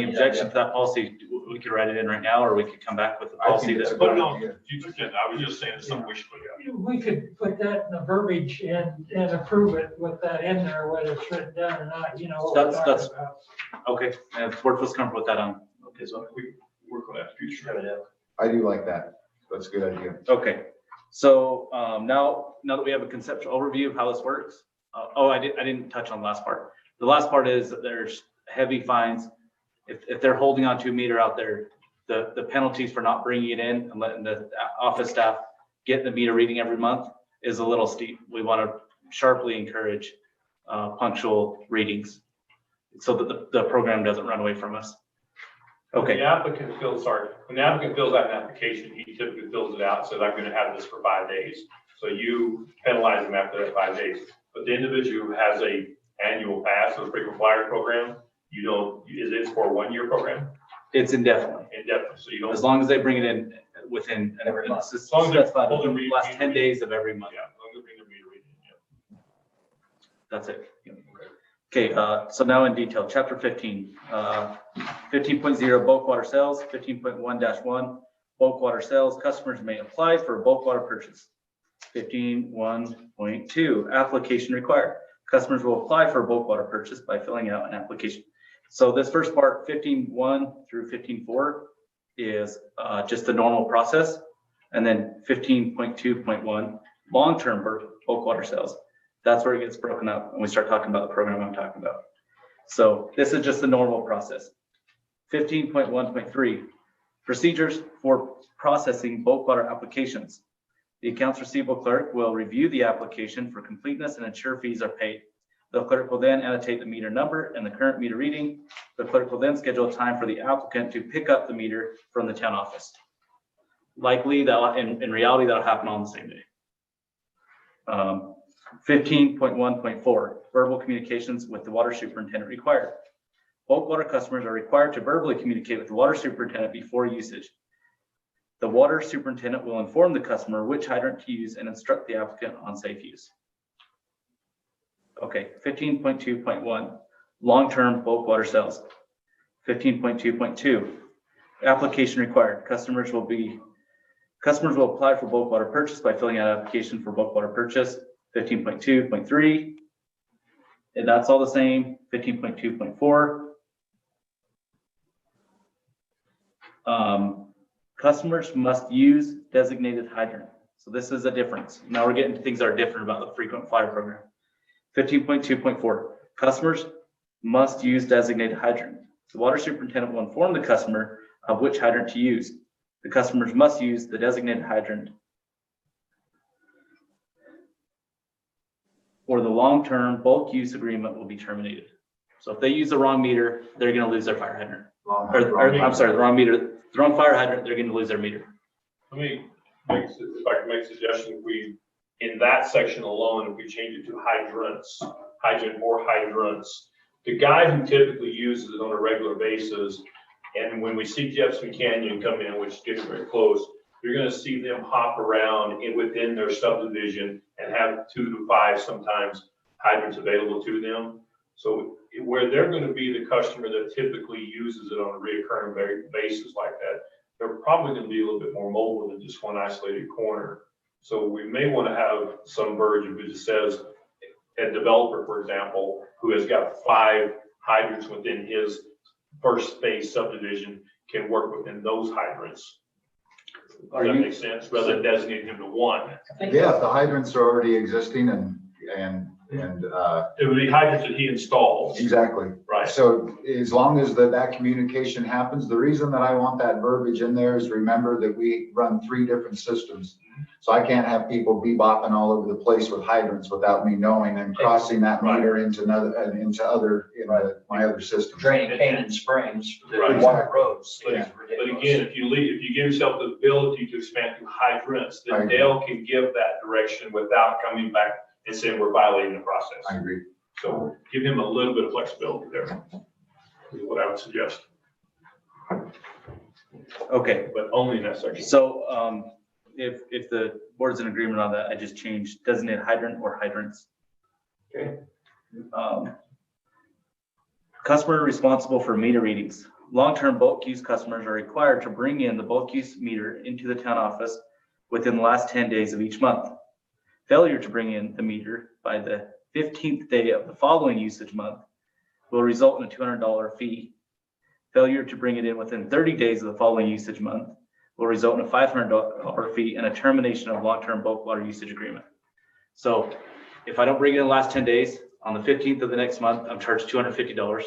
objection to that policy. We could write it in right now, or we could come back with a I policy think it's that. a Put it on future agenda. I was just saying it's something we should look at. We could put that in the verbiage and approve it with that in there, whether it's written down or not, you know. what we're That's- talking about. Okay, and if the board feels comfortable with that, okay, so. We work on that future. agenda. I do like that. That's a good idea. Okay, so now that we have a conceptual overview of how this works, I didn't touch on the last part. The last part is that there's heavy fines. If they're holding on to a meter out there, the penalties for not bringing it in and letting the office staff get the meter reading every month is a little steep. We want to sharply encourage punctual readings so that the program doesn't run away from us. Okay, The applicant fills, when the applicant fills out an application, he typically fills it out, says, I'm gonna have this for 5 days. So you penalize them after that 5 days. But the individual who has a annual pass or frequent flyer program, you don't, it's for a 1-year program, it's indefinitely, indefinitely, so you don't. as long as they bring it in within, Every month. as long as they're- within the last 10 days of every month. Yeah, as long as they bring their meter reading, yeah. That's it. Okay, so now in detail, chapter 15, 15.0 bulk water sales, 15.1-1 bulk water sales, customers may apply for a bulk water purchase. 15.1.2 application required. Customers will apply for a bulk water purchase by filling out an application. So this first part, 15.1 through 15.4 is just the normal process. And then 15.2.1, long-term bulk water sales. That's where it gets broken up and we start talking about the program I'm talking about. So this is just the normal process. 15.1.3, procedures for processing bulk water applications. The accounts receivable clerk will review the application for completeness and ensure fees are paid. The clerk will then annotate the meter number and the current meter reading. The clerk will then schedule a time for the applicant to pick up the meter from the town office. Likely that in reality, that'll happen on the same day. 15.1.4, verbal communications with the water superintendent required. Bulk water customers are required to verbally communicate with the water superintendent before usage. The water superintendent will inform the customer which hydrant to use and instruct the applicant on safe use. Okay, 15.2.1, long-term bulk water sales. 15.2.2, application required. Customers will apply for bulk water purchase by filling out an application for bulk water purchase. 15.2.3, and that's all the same. 15.2.4. Customers must use designated hydrant. So this is a difference. Now we're getting to things that are different about the frequent flyer program. 15.2.4, customers must use designated hydrant. The water superintendent will inform the customer of which hydrant to use. The customers must use the designated hydrant, or the long-term bulk use agreement will be terminated. So if they use the wrong meter, they're going to lose their fire hydrant. The wrong fire hydrant, they're going to lose their meter. Let me if I can make a suggestion, if we, in that section alone, if we change it to hydrants, the guy who typically uses it on a regular basis, and when we see Jefferson Canyon come in, which is getting very close, you're gonna see them hop around within their subdivision and have 2 to 5 sometimes hydrants available to them. So where they're gonna be the customer that typically uses it on a reoccurring basis like that, they're probably gonna be a little bit more mobile than just one isolated corner. So we may wanna have some version which says a developer, for example, who has got 5 hydrants within his first phase subdivision can work within those hydrants. Does that make sense? Rather than designating him to one. Yeah, if the hydrants are already existing and It would be hydrants that he installs. exactly. Right. So as long as that communication happens, the reason that I want that verbiage in there is remember that we run 3 different systems. So I can't have people bebopping all over the place with hydrants without me knowing and crossing that meter into my other systems. Draining Canaan Springs, the Right. water roads. But again, if you give yourself the ability to expand to hydrants, I then agree. Dale can give that direction without coming back and saying we're violating the process. I agree. So give him a little bit of flexibility there, is what I would suggest, Okay, but only in that section. so if the board's in agreement on that, I just changed designated hydrant or hydrants. Okay. Customer responsible for meter readings. Long-term bulk use customers are required to bring in the bulk use meter into the town office within the last 10 days of each month. Failure to bring in the meter by the 15th day of the following usage month will result in a $200 fee. Failure to bring it in within 30 days of the following usage month will result in a $500 fee and a termination of long-term bulk water usage agreement. So if I don't bring it in the last 10 days, on the 15th of the next month, I'm charged $250.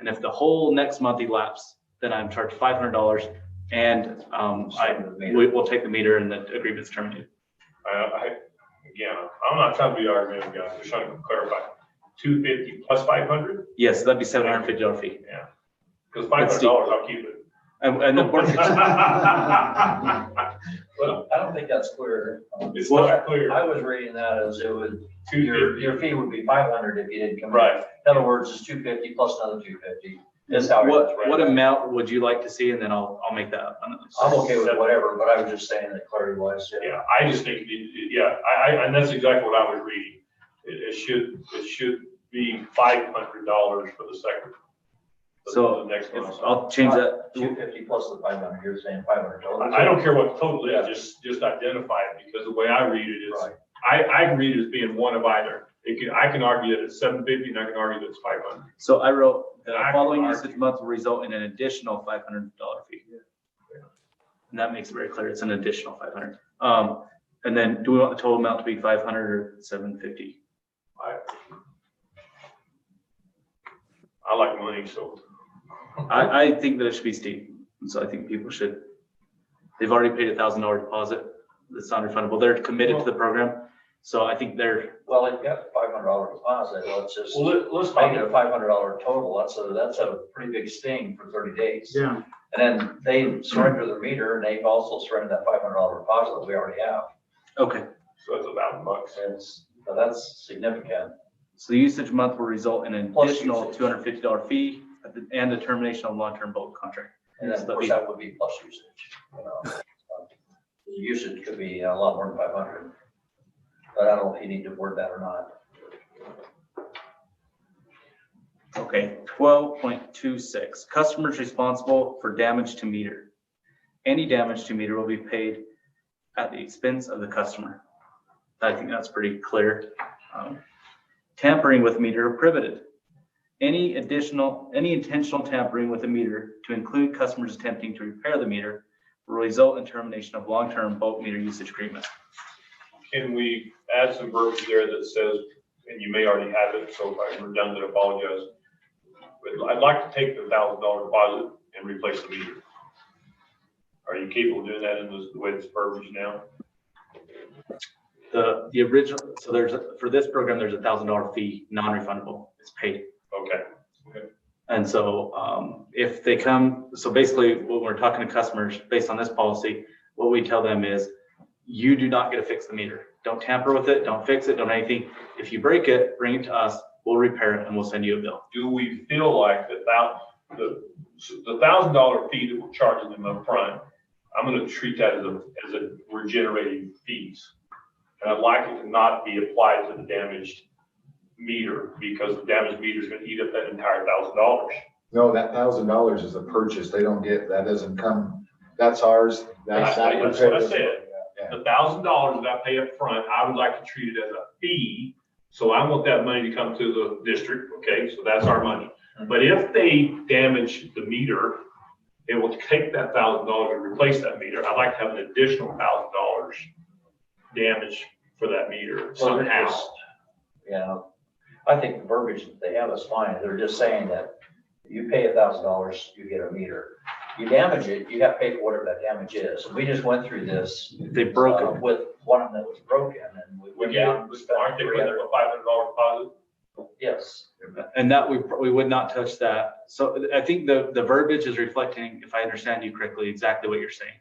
And if the whole next month elapsed, then I'm charged $500 and we'll take the meter and the agreement's terminated. Again, I'm not trying to be argumentative, guys, just trying to clarify. 250 plus 500? Yes, that'd be $750 fee. Yeah, because $500, I'll keep it. And the board, Well, I don't think that's clear. It's not clear. I was reading that as it would, 250. your fee would be 500 if you didn't come in. Right. In other words, it's 250 plus another 250. That's how it is, what right? amount would you like to see? And then I'll make that up. I'm okay with whatever, but I was just saying that clarity wise, yeah. Yeah, I just think, and that's exactly what I was reading. It should be $500 for the second. So The next if, one. I'll change that. 250 plus the 500, you're saying 500 total. I don't care what the total is, just identify it, because the way I read it is, Right. I can read it as being one of either. I can argue that it's 750 and I can argue that it's 500. So I wrote, the I following can usage month will result in an additional $500 fee. And that makes it very clear. It's an additional 500. And then do we want the total amount to be 500 or 750? I like money, so. I think that it should be steep. And so I think people should, they've already paid $1,000 deposit. That's non-refundable. They're committed to the program. So I think they're, Well, they've got $500 deposit, let's just Let's make it a $500 total. That's a pretty big sting for 30 days. Yeah. And then they surrender their meter and they've also surrendered that $500 deposit that we already have. okay. So it's $1,000. That's significant. So the usage month will result in an Plus additional usage. $250 fee and the termination of long-term bulk contract. And then of course that would be plus usage. You know. The usage could be a lot more than 500. But I don't know if you need to word that or not. Okay, 12.26, customers responsible for damage to meter. Any damage to meter will be paid at the expense of the customer. I think that's pretty clear. Tampering with meter prohibited. Any intentional tampering with the meter, to include customers attempting to repair the meter, will result in termination of long-term bulk meter usage agreement. Can we add some verbiage there that says, and you may already have it, so if I'm redundant, I apologize. But I'd like to take the $1,000 deposit and replace the meter. Are you capable of doing that in the way it's verbiage now? The original, so for this program, there's $1,000 fee, non-refundable, it's paid. Okay. And so if they come, so basically when we're talking to customers based on this policy, what we tell them is, you do not get to fix the meter. Don't tamper with it, don't fix it, don't anything. If you break it, bring it to us, we'll repair it and we'll send you a bill. Do we feel like the $1,000 fee that we're charging them up front, I'm going to treat that as a we're generating fees. And I'd like it to not be applied to the damaged meter, because the damaged meter is going to eat up that entire $1,000. No, that $1,000 is a purchase. They don't get, that doesn't come, that's ours. That's That's what I said. The $1,000 that I pay up front, I would like to treat it as a fee. So I want that money to come to the district, okay? So that's our money. But if they damage the meter, it will take that $1,000 and replace that meter. I'd like to have an additional $1,000 damage for that meter somehow. Yeah, I think the verbiage that they have is fine. They're just saying that you pay $1,000, you get a meter. You damage it, you have to pay for whatever that damage is. And we just went through this. They broke it. With one of them that was broken, and we went down. Aren't they putting a $500 deposit? Yes. And that we would not touch that. So I think the verbiage is reflecting, if I understand you correctly, exactly what you're saying.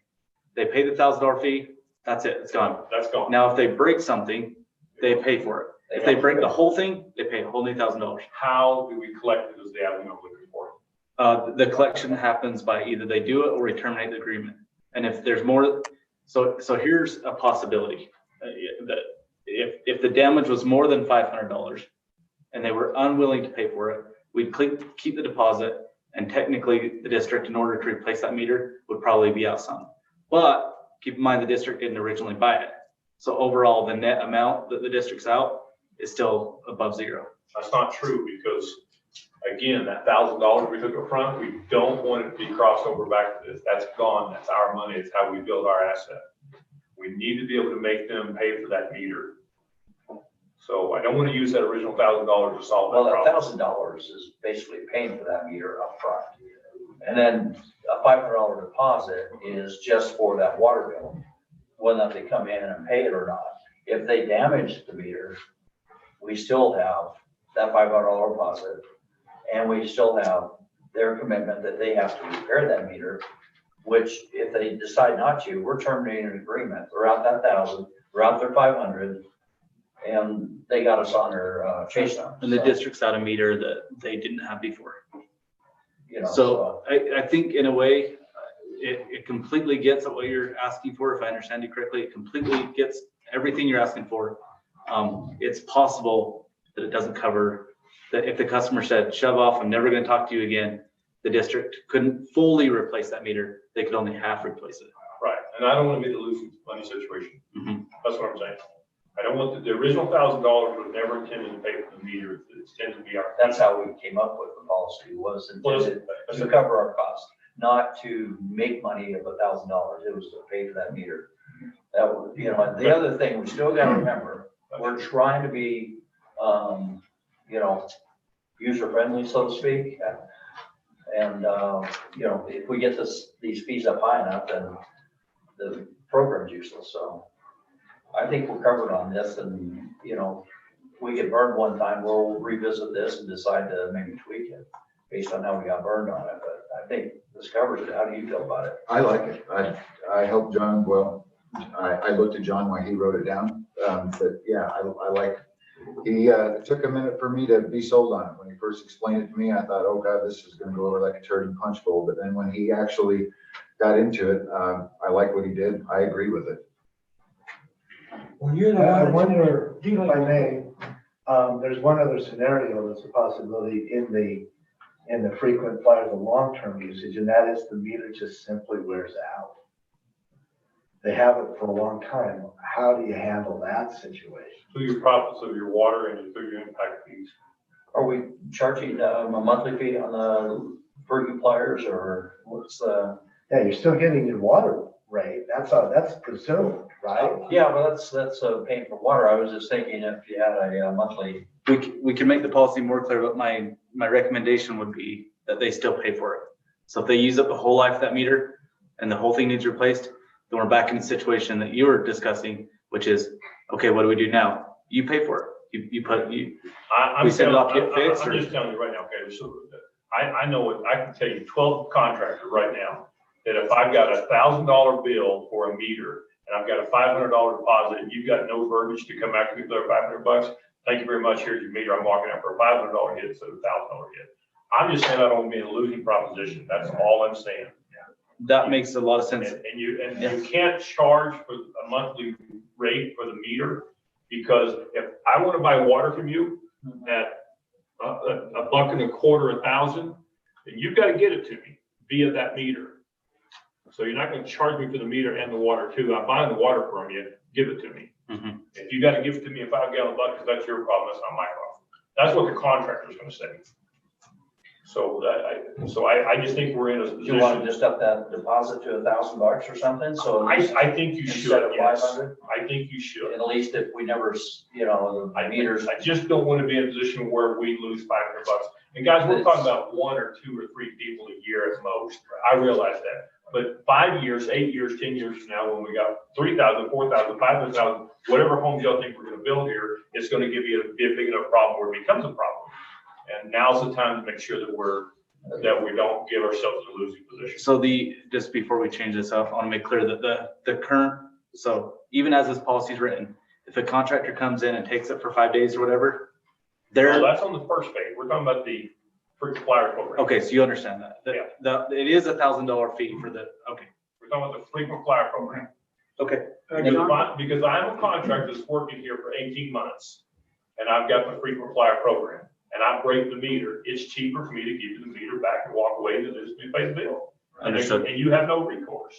They pay the $1,000 fee, that's it, it's gone. That's gone. Now, if they break something, they pay for it. If they break the whole thing, they pay a whole new $1,000. How do we collect it is the avenue I'm looking for. The collection happens by either they do it or we terminate the agreement. And if there's more, so here's a possibility. That if the damage was more than $500 and they were unwilling to pay for it, we'd keep the deposit, and technically the district, in order to replace that meter, would probably be out some. But keep in mind, the district didn't originally buy it. So overall, the net amount that the district's out is still above zero. That's not true, because again, that $1,000 we took up front, we don't want it to be crossed over back to this. That's gone. That's our money. It's how we build our asset. We need to be able to make them pay for that meter. So I don't want to use that original $1,000 to solve that Well, problem. that $1,000 is basically paying for that meter up front. And then a $500 deposit is just for that water bill, whether they come in and pay it or not. If they damage the meter, we still have that $500 deposit, and we still have their commitment that they have to repair that meter which if they decide not to, we're terminating an agreement. We're out that 1,000, we're out their 500, and they got us on their chase down. And the So, district's out a meter that they didn't have before. you know, So I think in a way, it completely gets at what you're asking for. If I understand you correctly, it completely gets everything you're asking for. It's possible that it doesn't cover, that if the customer said, shove off, I'm never gonna talk to you again, the district couldn't fully replace that meter. They could only half replace it. Right, and I don't want to be the losing money situation. Mhm. That's what I'm saying. I don't want the original $1,000 was never intended to pay for the meter. It's intended to be our. that's how we came up with the policy, was intended to cover our costs, not to make money of $1,000. It was to pay for that meter. That was, you know, and the other thing, we still gotta remember, we're trying to be, you know, user-friendly, so to speak. And, you know, if we get these fees up high enough, then the program's useless. So I think we're covered on this, and, you know, we get burned one time, we'll revisit this and decide to maybe tweak it based on how we got burned on it. But I think this covers it. How do you feel about it? I like it. I helped John, well, I looked at John while he wrote it down. But yeah, I like, it took a minute for me to be sold on it. When he first explained it to me, I thought, oh God, this is gonna go over like a turd and punch bowl. But then when he actually got into it, I like what he did. I agree with it. Well, you're the I one wonder, that's if I may, there's one other scenario that's a possibility in the frequent flyer, the long-term usage, and that is the meter just simply wears out. They have it for a long time. How do you handle that situation? Through your profits of your water and through your impact fees. Are we charging a monthly fee on the frequent flyers, or what's the? Yeah, you're still getting your water rate. That's presumed, right? Yeah, but that's paying for water. I was just thinking if you had a monthly. We can make the policy more clear, but my recommendation would be that they still pay for it. So if they use up the whole life of that meter and the whole thing needs replaced, then we're back in the situation that you were discussing, which is, okay, what do we do now? You pay for it. We send it off to get fixed, I'm or- just telling you right now, okay, so I know it, I can tell you 12 contractors right now, that if I've got $1,000 bill for a meter and I've got a $500 deposit, and you've got no verbiage to come back and clear $500, thank you very much, here's your meter, I'm walking out for a $500 hit instead of a $1,000 hit. I'm just saying I don't want to be in a losing proposition, that's all I'm saying. That makes a lot of sense. And you can't charge for a monthly rate for the meter, because if I want to buy water from you at $1.25, $1,000, then you've got to get it to me via that meter. So you're not going to charge me for the meter and the water too. I'm buying the water from you, give it to me. Mhm. If you got to give it to me in 5-gallon buckets, that's your problem, that's not my problem. That's what the contractor's going to say. So I just think we're in a Do you want to position. just up that deposit to $1,000 or something? So I think you should, instead of yes. 500, I think you should. at least if we never, you know, the meters. I just don't want to be in a position where we lose $500. And guys, we're talking about 1 or 2 or 3 people a year at most. I realize that. But 5 years, 8 years, 10 years from now, when we got 3,000, 4,000, 500,000, whatever homes y'all think we're going to build here, it's going to be a big enough problem where it becomes a problem. And now's the time to make sure that we don't give ourselves a losing position. So just before we change this up, I want to make clear that the current, so even as this policy is written, if a contractor comes in and takes it for 5 days or whatever, Well, that's on the first phase. We're talking about the frequent flyer program. okay, so you understand that. It is $1,000 fee for the, okay, We're talking about the frequent flyer program. okay. Because I'm a contractor that's working here for 18 months, and I've got the frequent flyer program, and I break the meter, it's cheaper for me to give you the meter back and walk away than it is to pay the bill. Understood. And you have no recourse.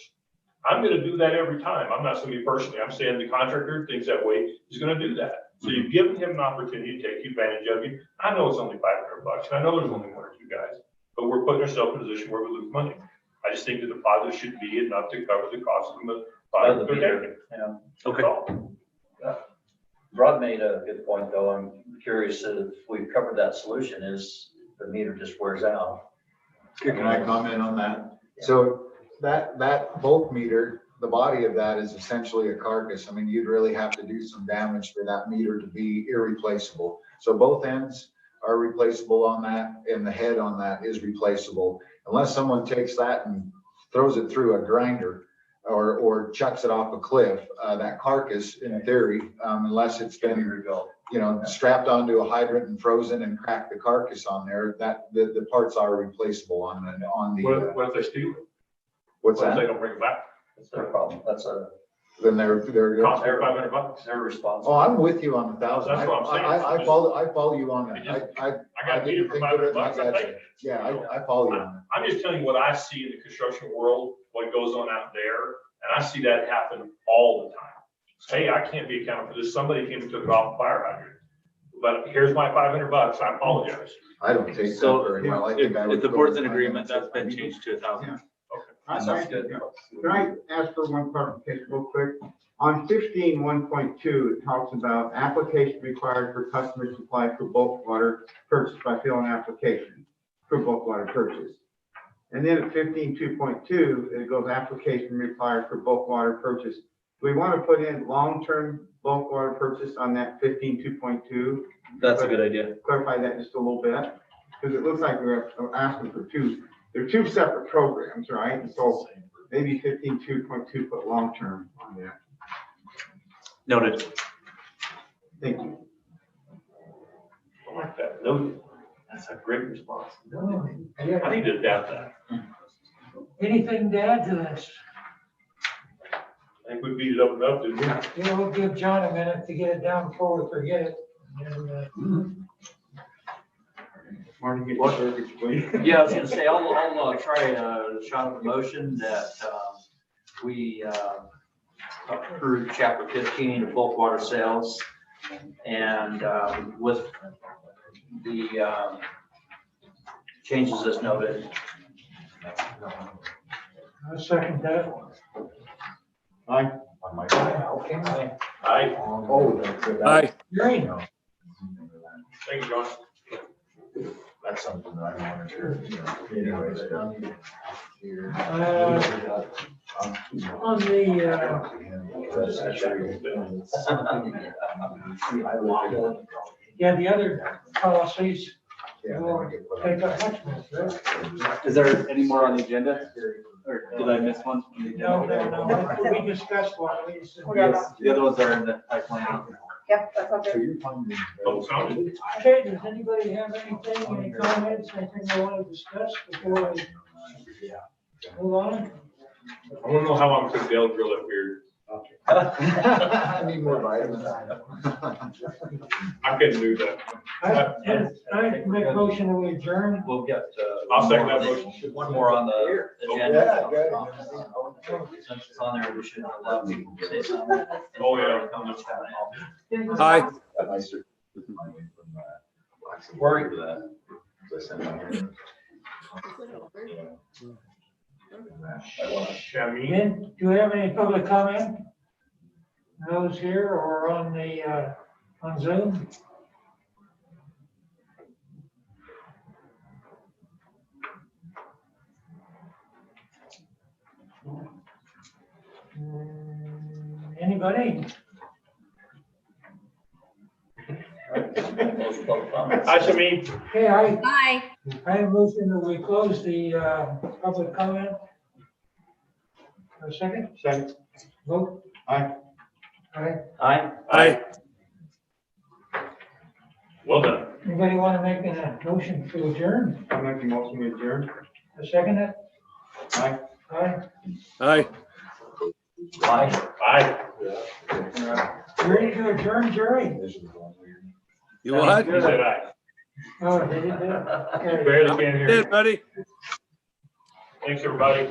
I'm gonna do that every time. I'm not saying me personally, I'm saying the contractor thinks that way, he's gonna do that. So you've given him an opportunity to take advantage of you. I know it's only $500, and I know there's only 1 or 2 guys, but we're putting ourselves in a position where we lose money. I just think the deposit should be enough to cover the cost of the product they're taking. Yeah. Okay. Rod made a good point, though. I'm curious if we've covered that solution, is the meter just wears out. Can I comment on that? So that bulk meter, the body of that is essentially a carcass. I mean, you'd really have to do some damage for that meter to be irreplaceable. So both ends are replaceable on that, and the head on that is replaceable. Unless someone takes that and throws it through a grinder or chucks it off a cliff, that carcass, in theory, unless it's been, strapped onto a hydrant and frozen and cracked the carcass on there, that the parts are replaceable on the. What if they steal it? What's What if they that? don't bring it back? That's their problem. That's Then they're. Cost me $500. their responsibility. Oh, I'm with you on 1,000. That's what I'm saying. I follow you on It that. just- I got beat for $500. I think. Yeah, I follow you on it. I'm just telling you what I see in the construction world, what goes on out there, and I see that happen all the time. Hey, I can't be accountable for this. Somebody came and took it off the fire hydrant. But here's my $500. I apologize. I don't take that So very well. I think I would if the go board's in with agreement, that's been 500. changed to 1,000. That's good. Can I ask for one clarification real quick? On 15.1.2, it talks about application required for customer supply for bulk water purchase by filling application for bulk water purchase. And then at 15.2.2, it goes application required for bulk water purchase. Do we want to put in long-term bulk water purchase on that 15.2.2? That's a good idea. Clarify that just a little bit, because it looks like we're asking for two. They're two separate programs, right? And so maybe 15.2.2 put long-term on there. Noted. Thank you. I like that. No, that's a great response. Yeah. I need to adapt that. Anything to add to this? I think we beat it up enough, didn't we? Yeah, we'll give John a minute to get it down before we forget it. And, Marty, get your verbiage, please. Yeah, I was gonna say, I'll try a shot of a motion that, we, approve chapter 15 of bulk water sales. And, with the, changes as noted. I'll second that. Aye. Okay. Aye. Oh, that's it. Aye. Green. Thank you, John. That's something that I wanted to, anyways. On the, yeah, the other policies will take up much more, right? Is there any more on the agenda? Or did I miss one? on the No, agenda? no, no, we discussed one of these. Yes, the other ones are in the pipeline. Yep, that's all good. Don't sound it. Okay, does anybody have anything, any comments, anything they want to discuss before we move on? I want to know how I'm gonna Dale drill it weird. I need more vitamins. I couldn't do that. I make a motion to adjourn. We'll get, I'll second that motion. one more on the Yeah, agenda. good. Since it's on there, we should allow people to say something. Oh, yeah. Come and chat. Aye. Worry. Shameen. Ben, do we have any public comment? Those here or on the, on Zoom? Anybody? Hi, Shameen. Okay, Bye. I have motion that we close the, public comment. A second, Second. vote, Aye. aye. Aye. Aye. Well done. Anybody want to make a motion to adjourn? I'll make the motion to adjourn. A second it? Aye. Aye. Aye. Aye. Aye. Ready to adjourn, Jerry? You what? He said aye. Oh, did you do it? Okay. Barely can hear Did, you. buddy. Thanks, everybody.